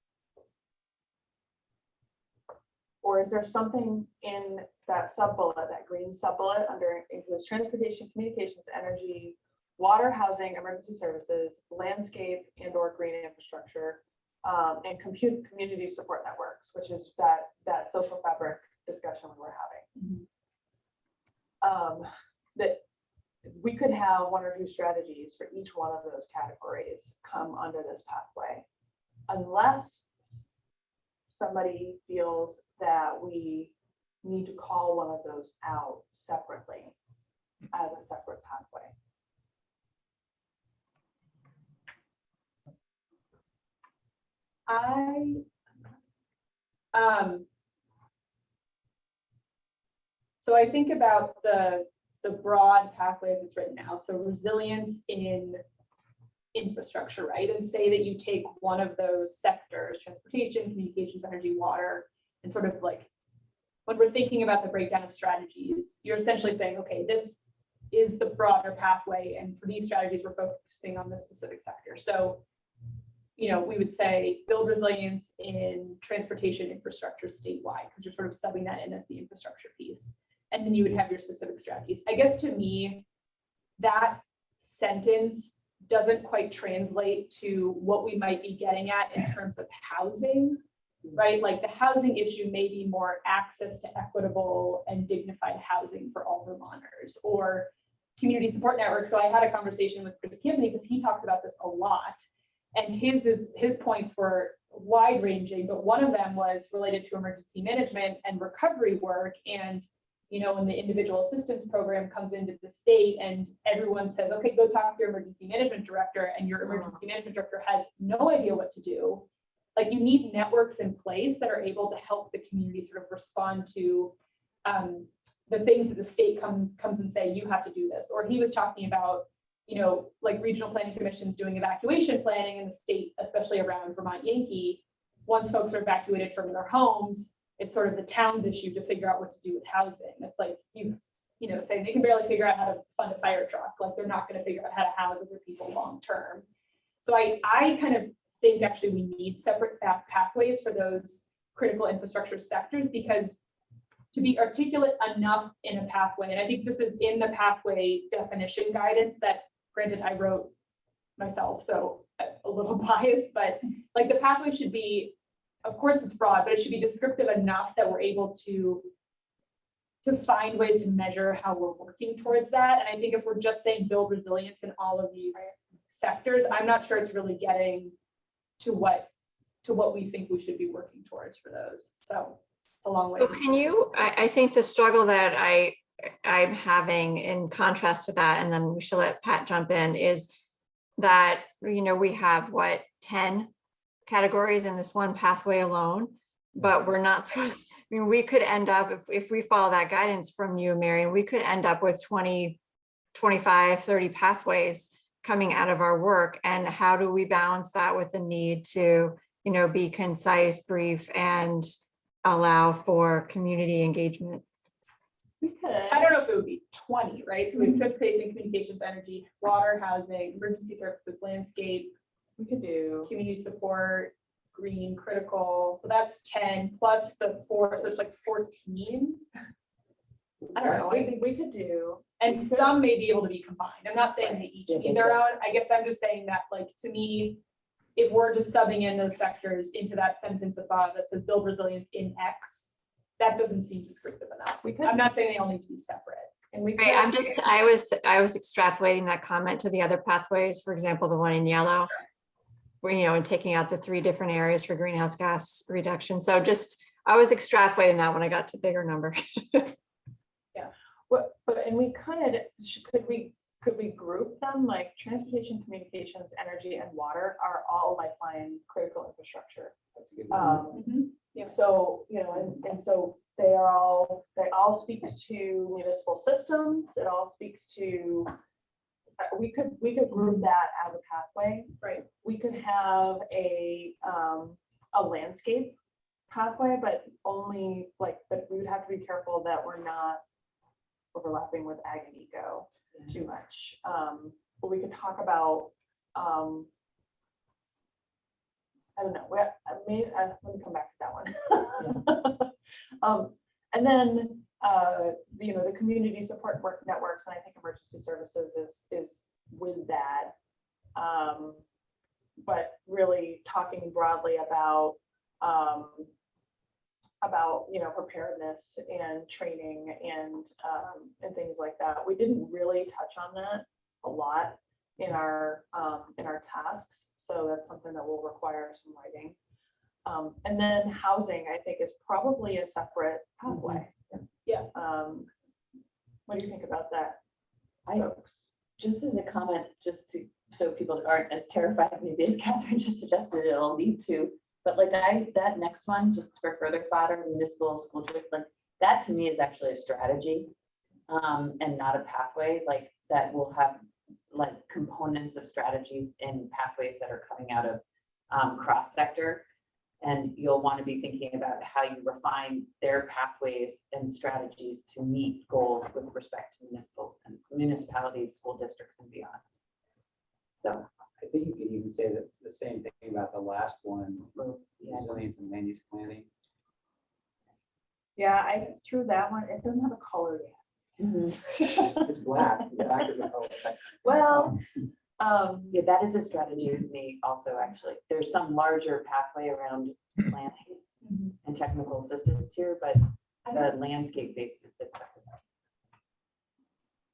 Or is there something in that sub-bullet, that green sub-bullet under includes transportation, communications, energy, water, housing, emergency services, landscape and/or green infrastructure, and community support networks, which is that social fabric discussion we were having. That we could have 1 or 2 strategies for each one of those categories come under this pathway. Unless somebody feels that we need to call one of those out separately as a separate pathway. So I think about the broad pathways it's written now. So resilience in infrastructure, right? And say that you take one of those sectors, transportation, communications, energy, water, and sort of like, when we're thinking about the breakdown of strategies, you're essentially saying, okay, this is the broader pathway. And for these strategies, we're focusing on this specific sector. So, you know, we would say build resilience in transportation infrastructure statewide, because you're sort of subbing that in as the infrastructure piece. And then you would have your specific strategies. I guess to me, that sentence doesn't quite translate to what we might be getting at in terms of housing, right? Like the housing issue may be more access to equitable and dignified housing for all Vermonters, or community support network. So I had a conversation with Chris Kibney because he talks about this a lot. And his points were wide ranging, but one of them was related to emergency management and recovery work. And, you know, when the individual assistance program comes into the state and everyone says, okay, go talk to your emergency management director, and your emergency management director has no idea what to do. Like, you need networks in place that are able to help the community sort of respond to the things that the state comes and say, you have to do this. Or he was talking about, you know, like regional planning commissions doing evacuation planning in the state, especially around Vermont Yankee. Once folks are evacuated from their homes, it's sort of the town's issue to figure out what to do with housing. It's like, you know, saying they can barely figure out how to fund a fire truck. Like, they're not going to figure out how to house other people long term. So I kind of think actually we need separate pathways for those critical infrastructure sectors, because to be articulate enough in a pathway, and I think this is in the pathway definition guidance that, granted, I wrote myself, so a little biased, but like the pathway should be, of course it's broad, but it should be descriptive enough that we're able to find ways to measure how we're working towards that. And I think if we're just saying build resilience in all of these sectors, I'm not sure it's really getting to what we think we should be working towards for those. So it's a long way. So can you, I think the struggle that I'm having in contrast to that, and then we should let Pat jump in, is that, you know, we have 10 categories in this one pathway alone, but we're not supposed, I mean, we could end up, if we follow that guidance from you, Marion, we could end up with 20, 25, 30 pathways coming out of our work. And how do we balance that with the need to, you know, be concise, brief, and allow for community engagement? We could. I don't know if it would be 20, right? So we have transportation, communications, energy, water, housing, emergency services, landscape. We could do community support, green, critical. So that's 10 plus the 4, so it's like 14. I don't know. I think we could do, and some may be able to be combined. I'm not saying they each need their own. I guess I'm just saying that, like, to me, if we're just subbing in those sectors into that sentence above that says build resilience in X, that doesn't seem descriptive enough. I'm not saying they all need to be separate. And we Right, I was extrapolating that comment to the other pathways, for example, the one in yellow, where, you know, and taking out the 3 different areas for greenhouse gas reduction. So just, I was extrapolating that when I got to bigger number. Yeah, and we kind of, could we group them, like transportation, communications, energy, and water are all lifeline critical infrastructure. That's a good one. Yeah. So, you know, and so they all speaks to municipal systems. It all speaks to, we could group that as a pathway, right? We could have a landscape pathway, but only like, but we would have to be careful that we're not overlapping with ag and eco too much. But we could talk about, I don't know, let me come back to that one. And then, you know, the community support networks, and I think emergency services is with that. But really talking broadly about about, preparedness and training and things like that. We didn't really touch on that a lot in our tasks. So that's something that will require some writing. And then housing, I think, is probably a separate pathway. Yeah. What do you think about that, I, folks? just as a comment, so people aren't as terrified maybe as Catherine just suggested it'll lead to, but like that next one, just for further fodder, municipal school district, like that to me is actually a strategy and not a pathway, like that will have like components of strategies and pathways that are coming out of cross sector. And you'll want to be thinking about how you refine their pathways and strategies to meet goals with respect to municipalities, school districts, and beyond. So I think you could even say that the same thing about the last one, yeah. resilience and land use planning. Yeah, I threw that one. It doesn't have a color yet. Mhm. It's black. Black is a color. Well, Yeah, that is a strategy to me also, actually. There's some larger pathway around planning and technical assistance here, but the landscape-based is different.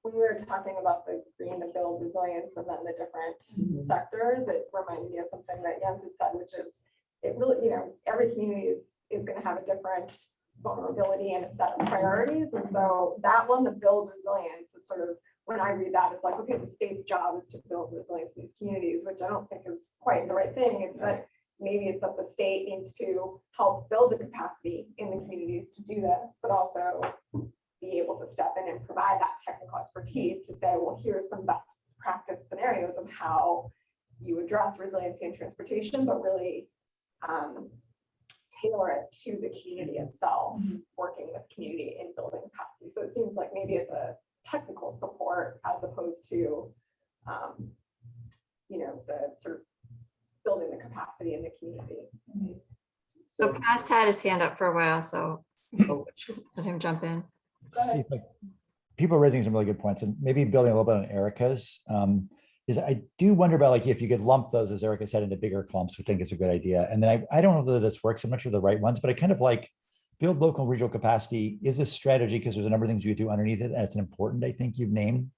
When we were talking about the green to build resilience and then the different Mhm. sectors, it reminded me of something that Jens had said, which is it really, every community is going to have a different vulnerability and a set of priorities. And so that one, the build resilience, is sort of, when I read that, it's like, okay, the state's job is to build resilience in these communities, which I don't think is quite the right thing. It's that maybe it's that the state needs to help build the capacity in the communities to do this, but also be able to step in and provide that technical expertise to say, well, here's some best practice scenarios of how you address resiliency in transportation, but really tailor it to the community itself, working with community in building capacity. So it seems like maybe it's a technical support as opposed to, the sort of building the capacity in the community. So Pat's had his hand up for a while, so we'll let him jump in. Go ahead. People are raising some really good points, and maybe building a little bit on Erica's. Is I do wonder about like if you could lump those, as Erica said, into bigger clumps, which I think is a good idea. And then I don't know whether this works. I'm not sure the right ones, but I kind of like build local and regional capacity is a strategy because there's a number of things you do underneath it, and it's an important, I think you've named,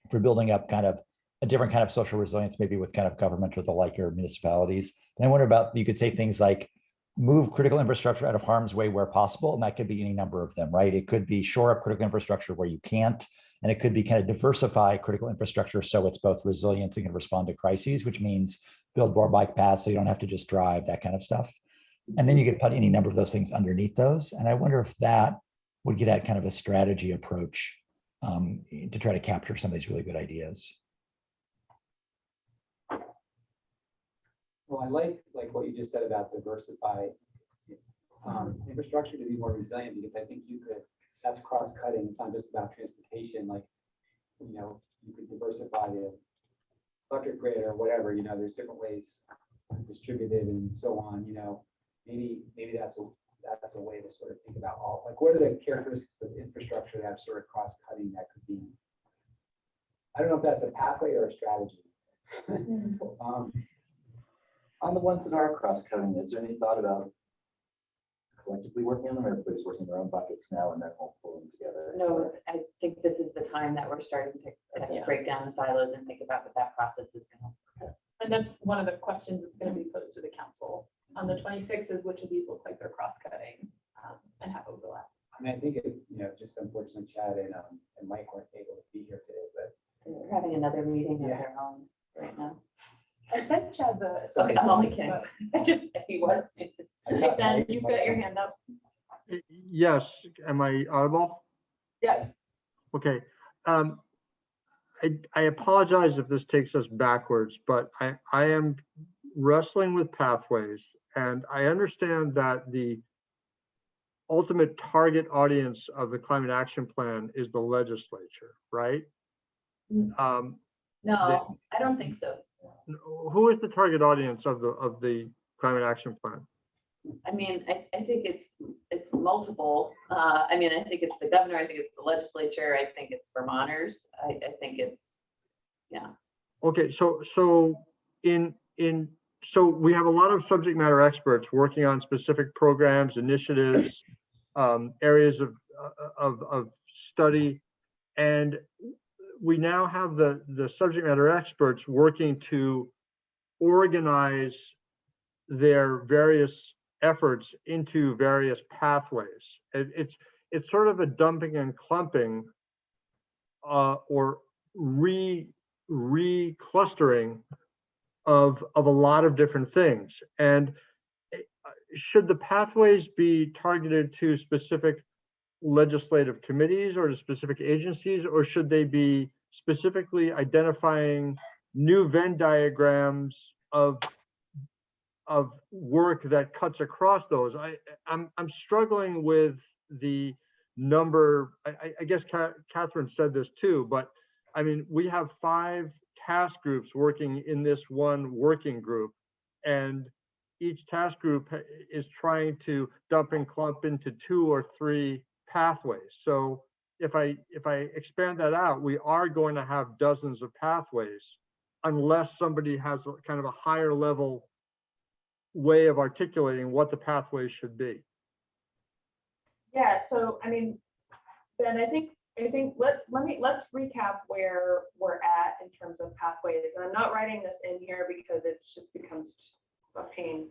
for building up kind of a different kind of social resilience, maybe with kind of government or the like, or municipalities. And I wonder about, you could say things like move critical infrastructure out of harm's way where possible, and that could be any number of them, right? It could be shore up critical infrastructure where you can't, and it could be kind of diversify critical infrastructure so it's both resilient and can respond to crises, which means build more bike paths so you don't have to just drive, that kind of stuff. And then you could put any number of those things underneath those. And I wonder if that would get at kind of a strategy approach to try to capture some of these really good ideas. Well, I like what you just said about diversify infrastructure to be more resilient, because I think that's cross-cutting. It's not just about transportation. Like, you could diversify the electric grid or whatever, there's different ways distributed and so on, maybe that's a way to sort of think about all, like, what are the characteristics of infrastructure that have sort of cross-cutting that could be, I don't know if that's a pathway or a strategy. On the ones that are cross-cutting, is there any thought about collectively working on them, or everybody's working their own buckets now and then we'll pull them together? No, I think this is the time that we're starting to kind of break down the silos and think about what that process is going to. And that's one of the questions that's going to be posed to the council on the 26th, is which of these look like they're cross-cutting and have overlap. I mean, I think just unfortunately Chad and Mike weren't able to be here today, but They're having another meeting of their own right now. I sent Chad the. Okay, I'm only kidding. I just, he was. Ben, you've got your hand up. Yes, am I audible? Yeah. Okay. I apologize if this takes us backwards, but I am wrestling with pathways, and I understand that the ultimate target audience of the climate action plan is the legislature, right? No, I don't think so. Who is the target audience of the climate action plan? I mean, I think it's multiple. I mean, I think it's the governor, I think it's the legislature, I think it's Vermonters. I think it's, yeah. Okay, so in so we have a lot of subject matter experts working on specific programs, initiatives, areas of study. And we now have the subject matter experts working to organize their various efforts into various pathways. It's sort of a dumping and clumping or reclustering of a lot of different things. And should the pathways be targeted to specific legislative committees or to specific agencies, or should they be specifically identifying new Venn diagrams of work that cuts across those? I'm struggling with the number. I guess Catherine said this too, but I mean, we have 5 task groups working in this one working group, and each task group is trying to dump and clump into 2 or 3 pathways. So if I expand that out, we are going to have dozens of pathways unless somebody has kind of a higher level way of articulating what the pathways should be. Yeah, so I mean, Ben, I think let's recap where we're at in terms of pathways. And I'm not writing this in here because it just becomes a pain.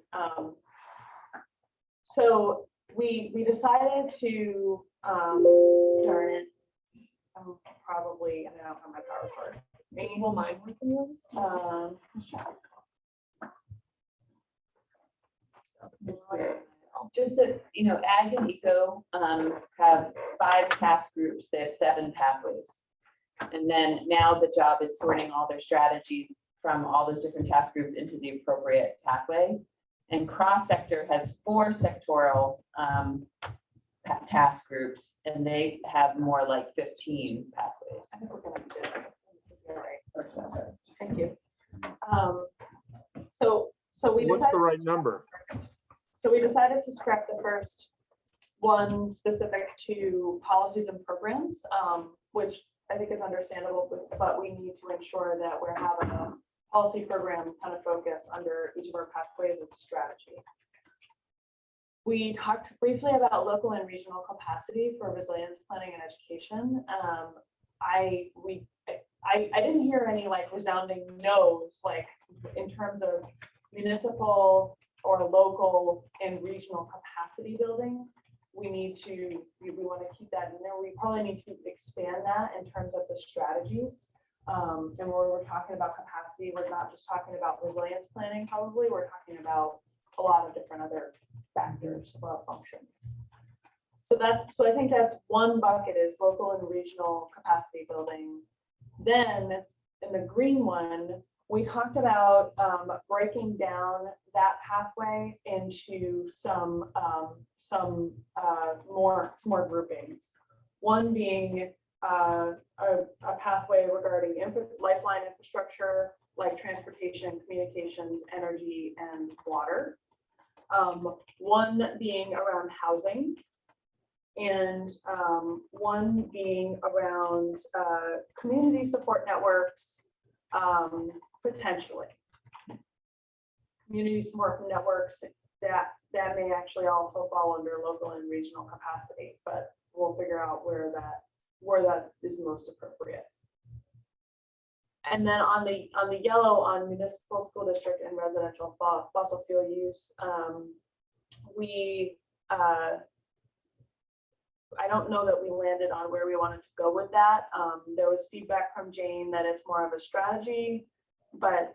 So we decided to darn it. I'm probably, I don't have my power cord. Maybe will mine working. Just that, you know, Ag and Eco have 5 task groups, they have 7 pathways. And then now the job is sorting all their strategies from all those different task groups into the appropriate pathway. And cross-sector has 4 sectoral task groups, and they have more like 15 pathways. I think we're gonna do that. Thank you. So we What's decided. the right number? So we decided to scrap the first one specific to policies and programs, which I think is understandable, but we need to ensure that we're having a policy program kind of focus under each of our pathways of strategy. We talked briefly about local and regional capacity for resilience planning and education. I didn't hear any like resounding no's, like in terms of municipal or local and regional capacity building. We want to keep that in there. We probably need to expand that in terms of the strategies. And when we're talking about capacity, we're not just talking about resilience planning, probably, we're talking about a lot of different other factors or functions. So I think that's one bucket, is local and regional capacity building. Then in the green one, we talked about breaking down that pathway into some more groupings. One being a pathway regarding lifeline infrastructure, like transportation, communications, energy, and water. One being around housing, and one being around community support networks, potentially. Community support networks that may actually also fall under local and regional capacity, but we'll figure out where that is most appropriate. And then on the yellow, on municipal, school district, and residential fossil fuel use, I don't know that we landed on where we wanted to go with that. There was feedback from Jane that it's more of a strategy, but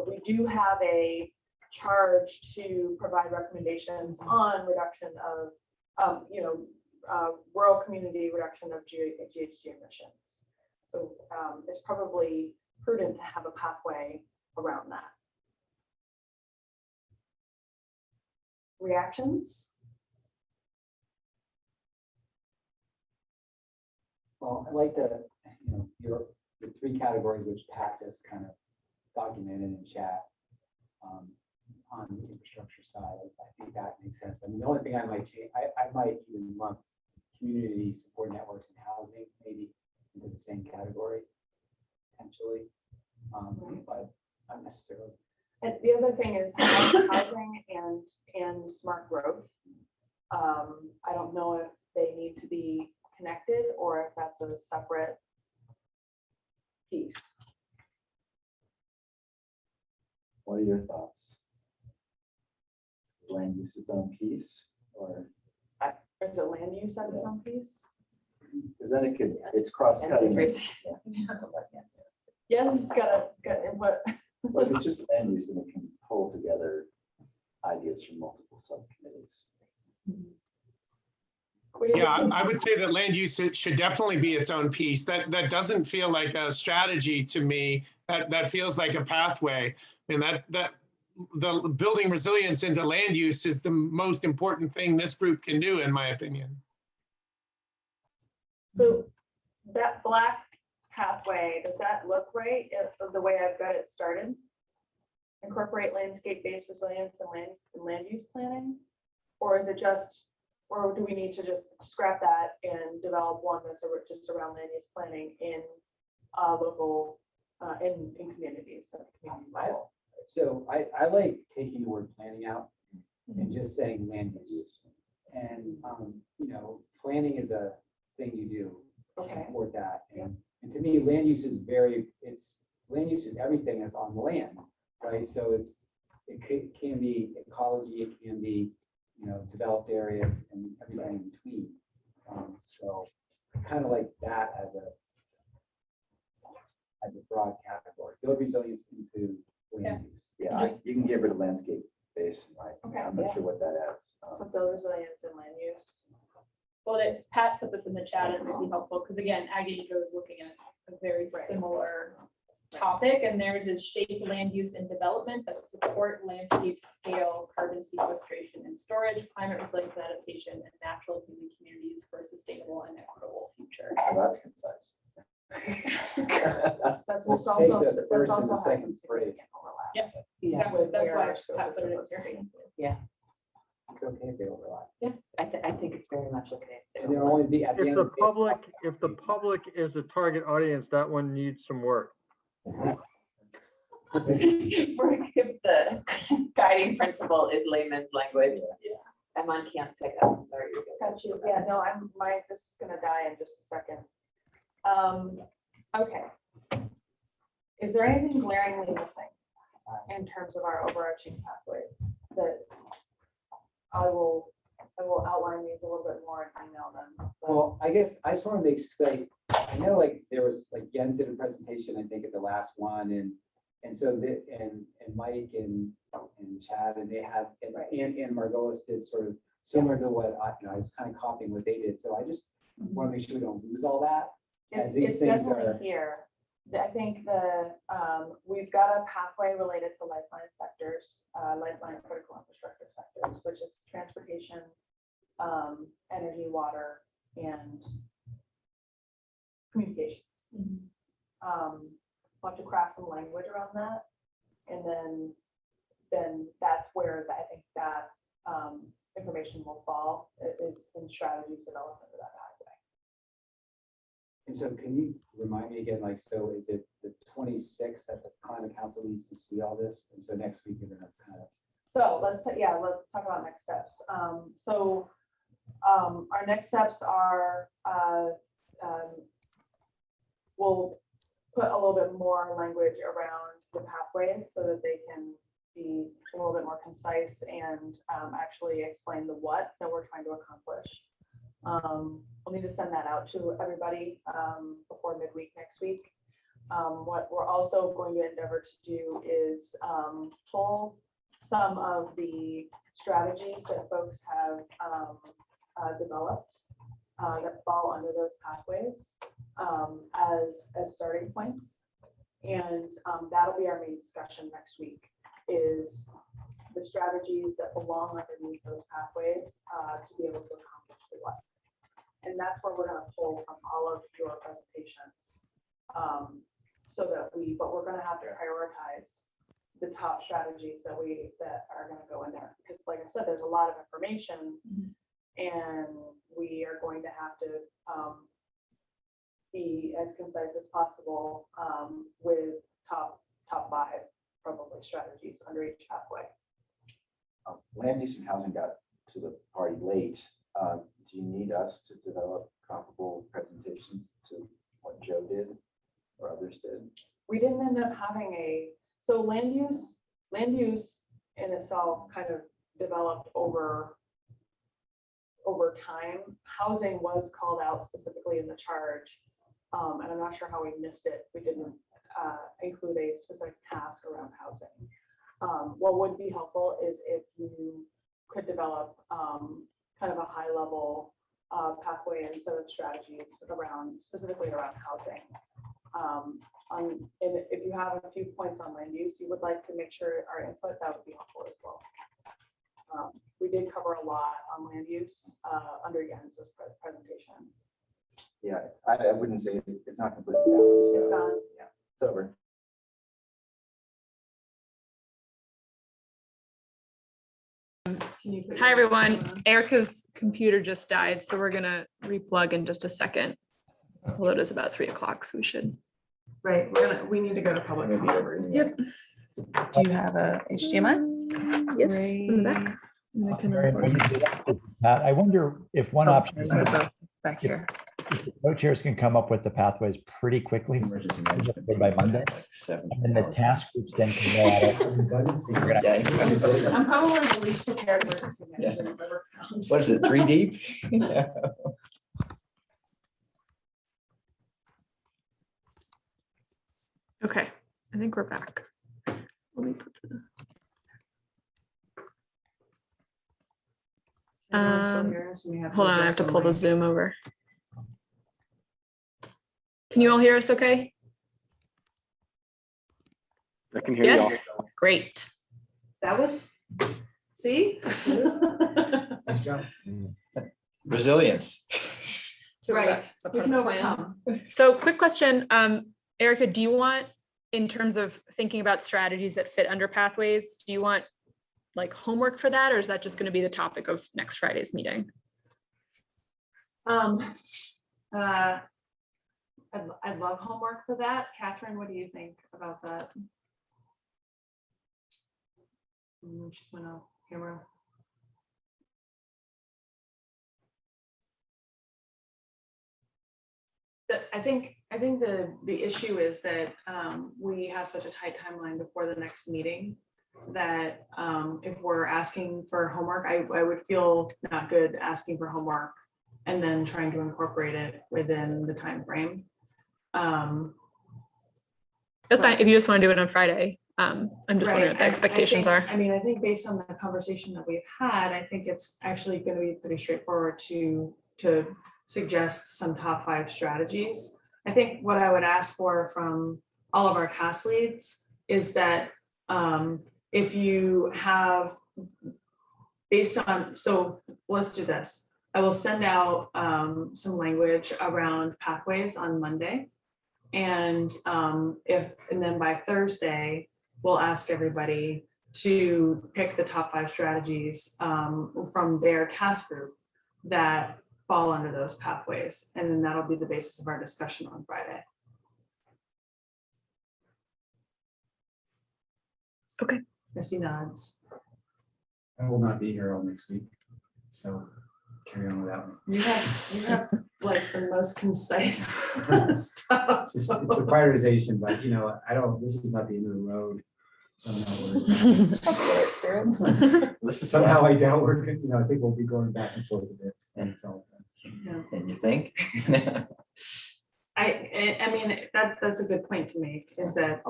we do have a charge to provide recommendations on reduction of, rural community reduction of GHG emissions. So it's probably prudent to have a pathway around that. Reactions? Well, I like the, your 3 categories which Pat has kind of documented in chat on the infrastructure side. I think that makes sense. I mean, the only thing I might change, I might even lump community support networks and housing maybe into the same category potentially, but not necessarily. And the other thing is housing and smart growth. I don't know if they need to be connected or if that's a separate piece. What are your thoughts? Is land use its own piece, or Is it land use as its own piece? because then it's cross-cutting. Yeah, this has got input. Well, if it's just land use, then it can pull together ideas from multiple subcommittees. Yeah, I would say that land use should definitely be its own piece. That doesn't feel like a strategy to me. That feels like a pathway. And that the building resilience into land use is the most important thing this group can do, in my opinion. So that black pathway, does that look right the way I've got it started? Incorporate landscape-based resilience and land use planning? Or is it just, or do we need to just scrap that and develop one that's just around land use planning in local, in communities? At the community level? So I like taking the word planning out and just saying land use. And, you know, planning is a thing you do to Okay. support that. And to me, land use is land use is everything that's on the land, right? So it can be ecology, it can be, you know, developed areas and everything in between. So kind of like that as a broad category, build resilience into land use. Yeah, you can get rid of landscape base. Okay, I'm not sure what that adds. So build resilience and land use. Well, it's Pat put this in the chat, and it'd be helpful, because again, Aggie was looking at a very Right. similar topic, and theirs is shape land use and development that support landscape scale, carbon sequestration and storage, climate resilience and adaptation, and natural healing communities for a sustainable and equitable future. So that's concise. That's We'll also, take the that's first and also the has second some phrase. significant overlap. Yeah. Yeah, That's why Where our Pat put it in scope is here. It's okay if they overlap. I think it's very much okay. And they'll only be at the If end the of the day. if the public is the target audience, that one needs some work. If the guiding principle is layman's language. Emma can't pick up, I'm sorry. you're good. Got you. Yeah, no, this is gonna die in just a second. Okay. Is there anything glaringly missing in terms of our overarching pathways that I will outline these a little bit more and email them? Well, I guess I just want to make sure, I know like there was like Jens did a presentation, I think at the last one, and so and Mike and Chad, and they have, and Margolis did sort of similar to what I was kind of copying what they did. So I just want to make sure we don't lose all that. As these It's things definitely are, here. I think we've got a pathway related to lifeline sectors, lifeline critical infrastructure sectors, which is transportation, energy, water, and communications. Want to craft some language around that, and then that's where I think that information will fall, is in strategies development of that pathway. and so can you remind me again, like, so is it the 26th that the climate council needs to see all this? And so next week, you're gonna kind of. So let's talk about next steps. Our next steps are, we'll put a little bit more language around the pathways so that they can be a little bit more concise and actually explain the what that we're trying to accomplish. We'll need to send that out to everybody before midweek next week. What we're also going to endeavor to do is pull some of the strategies that folks have developed that fall under those pathways as starting points. And that'll be our main discussion next week, is the strategies that belong underneath those pathways to be able to accomplish the what. And that's where we're going to pull from all of your presentations, so that but we're going to have to prioritize the top strategies that are going to go in there, because like I said, there's a lot of information, and we are going to have to be as concise as possible with top 5 probably strategies under each pathway. Land use and housing got to the party late. Do you need us to develop comparable presentations to what Joe did or others did? We didn't end up having so land use in itself kind of developed over time. Housing was called out specifically in the charge. And I'm not sure how we missed it. We didn't include a specific task around housing. What would be helpful is if you could develop kind of a high level pathway and set of strategies specifically around housing. And if you have a few points on land use, you would like to make sure our input, that would be helpful as well. We did cover a lot on land use under Jens's presentation. Yeah, I wouldn't say it's not completely balanced. It's gone. Yeah, it's over. Hi, everyone. Erica's computer just died, so we're gonna replug in just a second. Although it is about 3 o'clock, so we should. Right, we need to go to public comment. Yep. Do you have a HDMI? Yes, in the back. And I can Mary, when you do that, I wonder if one option is They're both back here. if the co-chairs can come up with the pathways pretty quickly Emergency by Monday, and then the task groups then can go at it. I'm probably the least prepared emergency management I've ever found. What is it, 3 deep? Okay, I think we're back. Let me put the. Everyone still hear us? We have Hold on, I have adjust to the pull the mic. Zoom over. Can you all hear us okay? I can hear you all. Yes, great. That was, see? Nice job. Resilience. Right. We can overcome. So quick question, Erica, do you want, in terms of thinking about strategies that fit under pathways, do you want like homework for that, or is that just going to be the topic of next Friday's meeting? I'd love homework for that. Catherine, what do you think about that? She's went off camera. I think the issue is that we have such a tight timeline before the next meeting that if we're asking for homework, I would feel not good asking for homework and then trying to incorporate it within the time frame. That's fine if you just want to do it on Friday. I'm just wondering what the expectations are. I mean, I think based on the conversation that we've had, I think it's actually going to be pretty straightforward to suggest some top 5 strategies. I think what I would ask for from all of our task leads is that if you have, based on, so let's do this. I will send out some language around pathways on Monday. And then by Thursday, we'll ask everybody to pick the top 5 strategies from their task group that fall under those pathways. And then that'll be the basis of our discussion on Friday. Okay. I see nods. I will not be here all next week, so carry on without me. You have like the most concise stuff. It's a prioritization, but you know, this is not the end of the road. Somehow I doubt we're, I think we'll be going back and forth a bit. And so. And you think? I mean, that's a good point to make, is that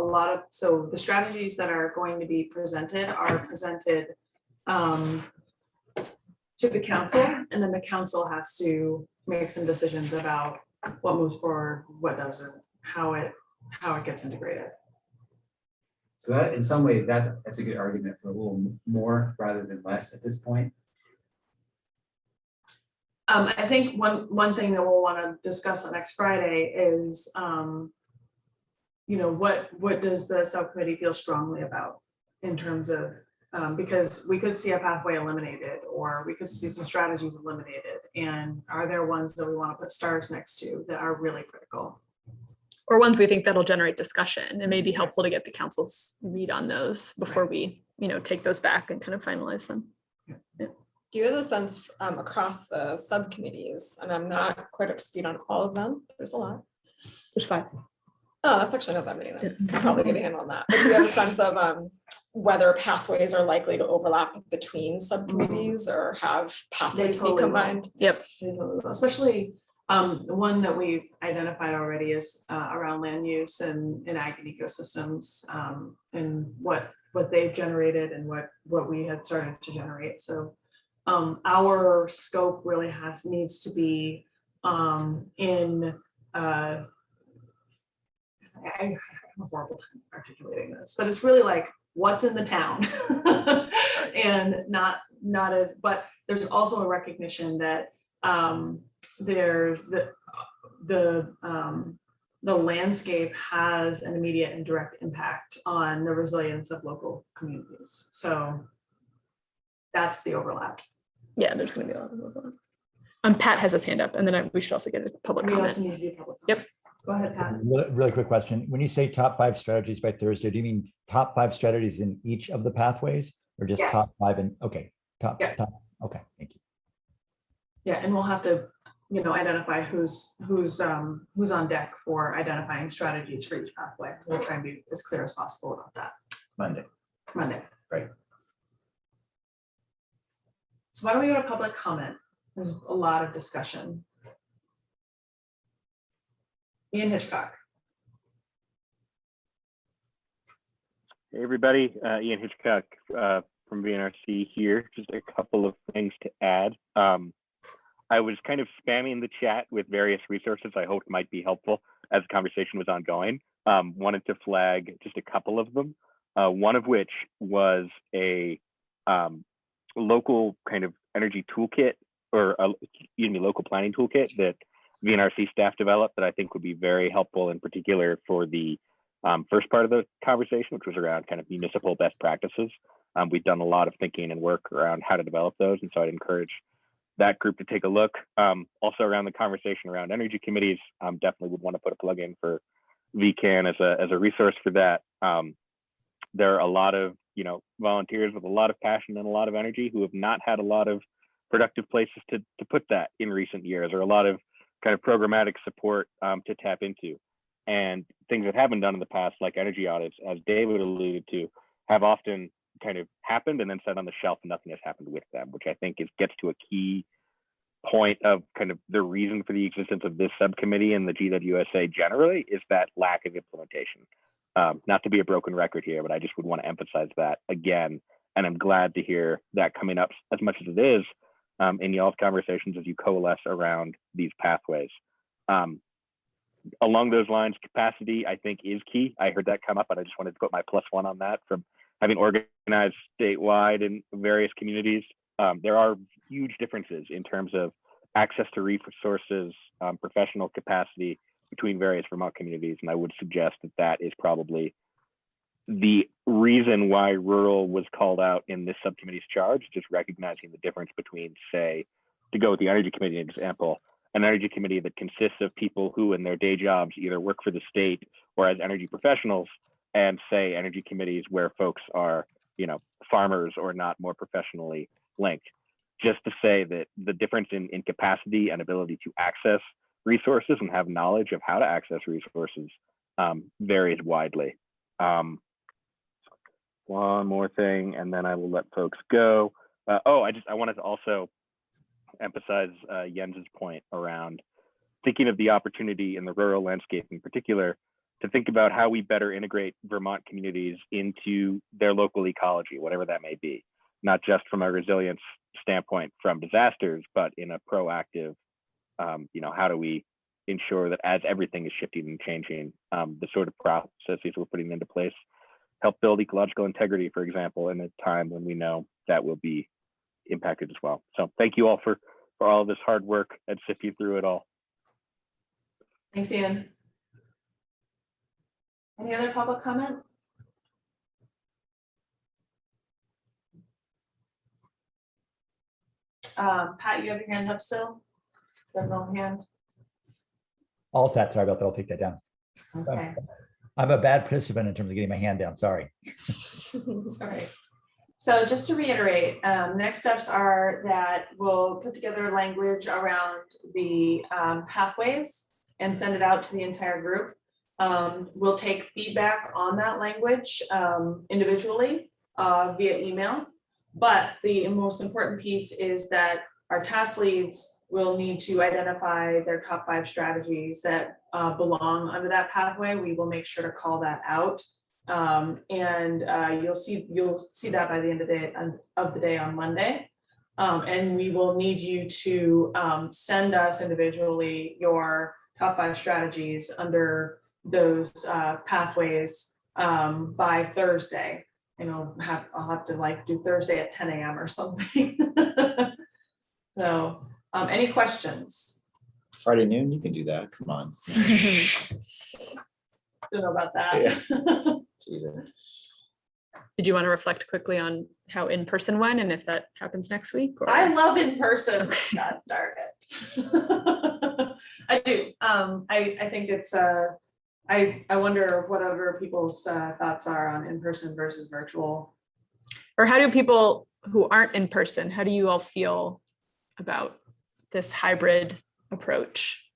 so the strategies that are going to be presented are presented to the council, and then the council has to make some decisions about what moves forward, what doesn't, how it gets integrated. So that, in some way, that's a good argument for a little more rather than less at this point. I think one thing that we'll want to discuss on next Friday is, what does the subcommittee feel strongly about in terms of, because we could see a pathway eliminated, or we could see some strategies eliminated. And are there ones that we want to put stars next to that are really critical? or ones we think that'll generate discussion. It may be helpful to get the council's read on those before we, take those back and kind of finalize them. Do you have a sense across the subcommittees? And I'm not quite up to speed on all of them. There's a lot. There's 5. Oh, that's actually not that many then. I'll probably get a handle on that. But do you have a sense of whether pathways are likely to overlap between subcommittees or have pathways be totally will. combined? Yep. Especially one that we've identified already is around land use and ag and ecosystems, and what they've generated and what we had started to generate. So our scope really needs to be in I'm horrible time articulating this, but it's really like what's in the town and not as, but there's also a recognition that there's the landscape has an immediate and direct impact on the resilience of local communities. So that's the overlap. Yeah, there's going to be a lot of overlap. Pat has his hand up, and then we should also get a public We comment. also need to do public Yep. comment. Go ahead, Pat. Really quick question. When you say top 5 strategies by Thursday, do you mean top 5 strategies in each of the pathways or just Yes. top 5? And okay, Yeah. top. Okay, thank you. Yeah, and we'll have to, identify who's on deck for identifying strategies for each pathway. We'll try and be as clear as possible about that. Monday. Right. So why don't we go to public comment? There's a lot of discussion. Ian Hitchcock. Hey everybody, Ian Hitchcock from VNRC here. Just a couple of things to add. I was kind of spamming the chat with various resources I hoped might be helpful as the conversation was ongoing. Wanted to flag just a couple of them. One of which was a local kind of energy toolkit or local planning toolkit that VNRC staff developed that I think would be very helpful, in particular for the first part of the conversation, which was around kind of municipal best practices. We've done a lot of thinking and work around how to develop those, and so I'd encourage that group to take a look. Also around the conversation around energy committees, definitely would want to put a plug in for VCAN as a resource for that. There are a lot of volunteers with a lot of passion and a lot of energy who have not had a lot of productive places to put that in recent years, or a lot of kind of programmatic support to tap into. And things that haven't done in the past, like energy audits, as David alluded to, have often kind of happened and then set on the shelf and nothing has happened with them, which I think gets to a key point of kind of the reason for the existence of this subcommittee and the GWUSA generally, is that lack of implementation. Not to be a broken record here, but I just would want to emphasize that again. And I'm glad to hear that coming up as much as it is in y'all's conversations as you coalesce around these pathways. Along those lines, capacity, I think, is key. I heard that come up, and I just wanted to put my +1 on that from having organized statewide in various communities. There are huge differences in terms of access to resources, professional capacity between various Vermont communities. And I would suggest that that is probably the reason why rural was called out in this subcommittee's charge, just recognizing the difference between, say, to go with the energy committee example, an energy committee that consists of people who in their day jobs either work for the state or as energy professionals, and say energy committees where folks are, farmers or not more professionally linked. Just to say that the difference in capacity and ability to access resources and have knowledge of how to access resources varies widely. One more thing, and then I will let folks go. I wanted to also emphasize Jens's point around thinking of the opportunity in the rural landscape in particular to think about how we better integrate Vermont communities into their local ecology, whatever that may be, not just from a resilience standpoint from disasters, but in a proactive, how do we ensure that as everything is shifting and changing, the sort of processes we're putting into place help build ecological integrity, for example, in a time when we know that will be impacted as well. So thank you all for all of this hard work and sifting through it all. Thanks, Ian. Any other public comment? Pat, you have your hand up still? You have no hand? All set. Sorry about that. I'll take that down. Okay. I'm a bad participant in terms of getting my hand down, sorry. Sorry. So just to reiterate, next steps are that we'll put together language around the pathways and send it out to the entire group. We'll take feedback on that language individually via email. But the most important piece is that our task leads will need to identify their top 5 strategies that belong under that pathway. We will make sure to call that out. You'll see that by the end of the day on Monday. And we will need you to send us individually your top 5 strategies under those pathways by Thursday. And I'll have to like do Thursday at 10 a.m. or something. So any questions? Friday noon, you can do that. Come on. Don't know about that. Yeah. Teasing. Did you want to reflect quickly on how in-person went and if that happens next week? Or? I love in person. God darn it. I do. I think it's I wonder what other people's thoughts are on in-person versus virtual. Or how do people who aren't in person, how do you all feel about this hybrid approach?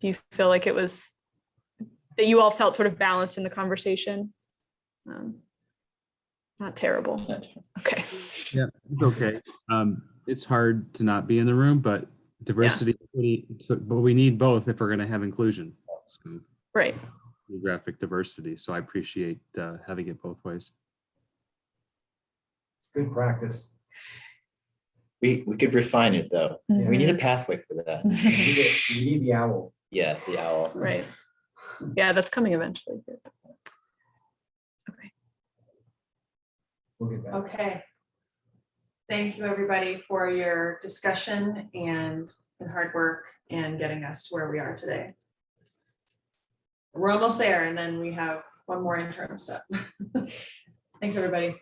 Do you feel like it was that you all felt sort of balanced in the conversation? Not terrible. Okay. Yeah, it's okay. It's hard to not be in the room, but diversity, but we need both if we're going to have inclusion. So, right. Geographic diversity. So I appreciate having it both ways. Good practice. We could refine it though. Mm-hmm. We need a pathway for that. We need the owl. Yeah, the owl. Right. Yeah, that's coming eventually. Okay. We'll get back. Okay. Thank you, everybody, for your discussion and hard work and getting us to where we are today. We're almost there, and then we have one more interim step. Thanks, everybody.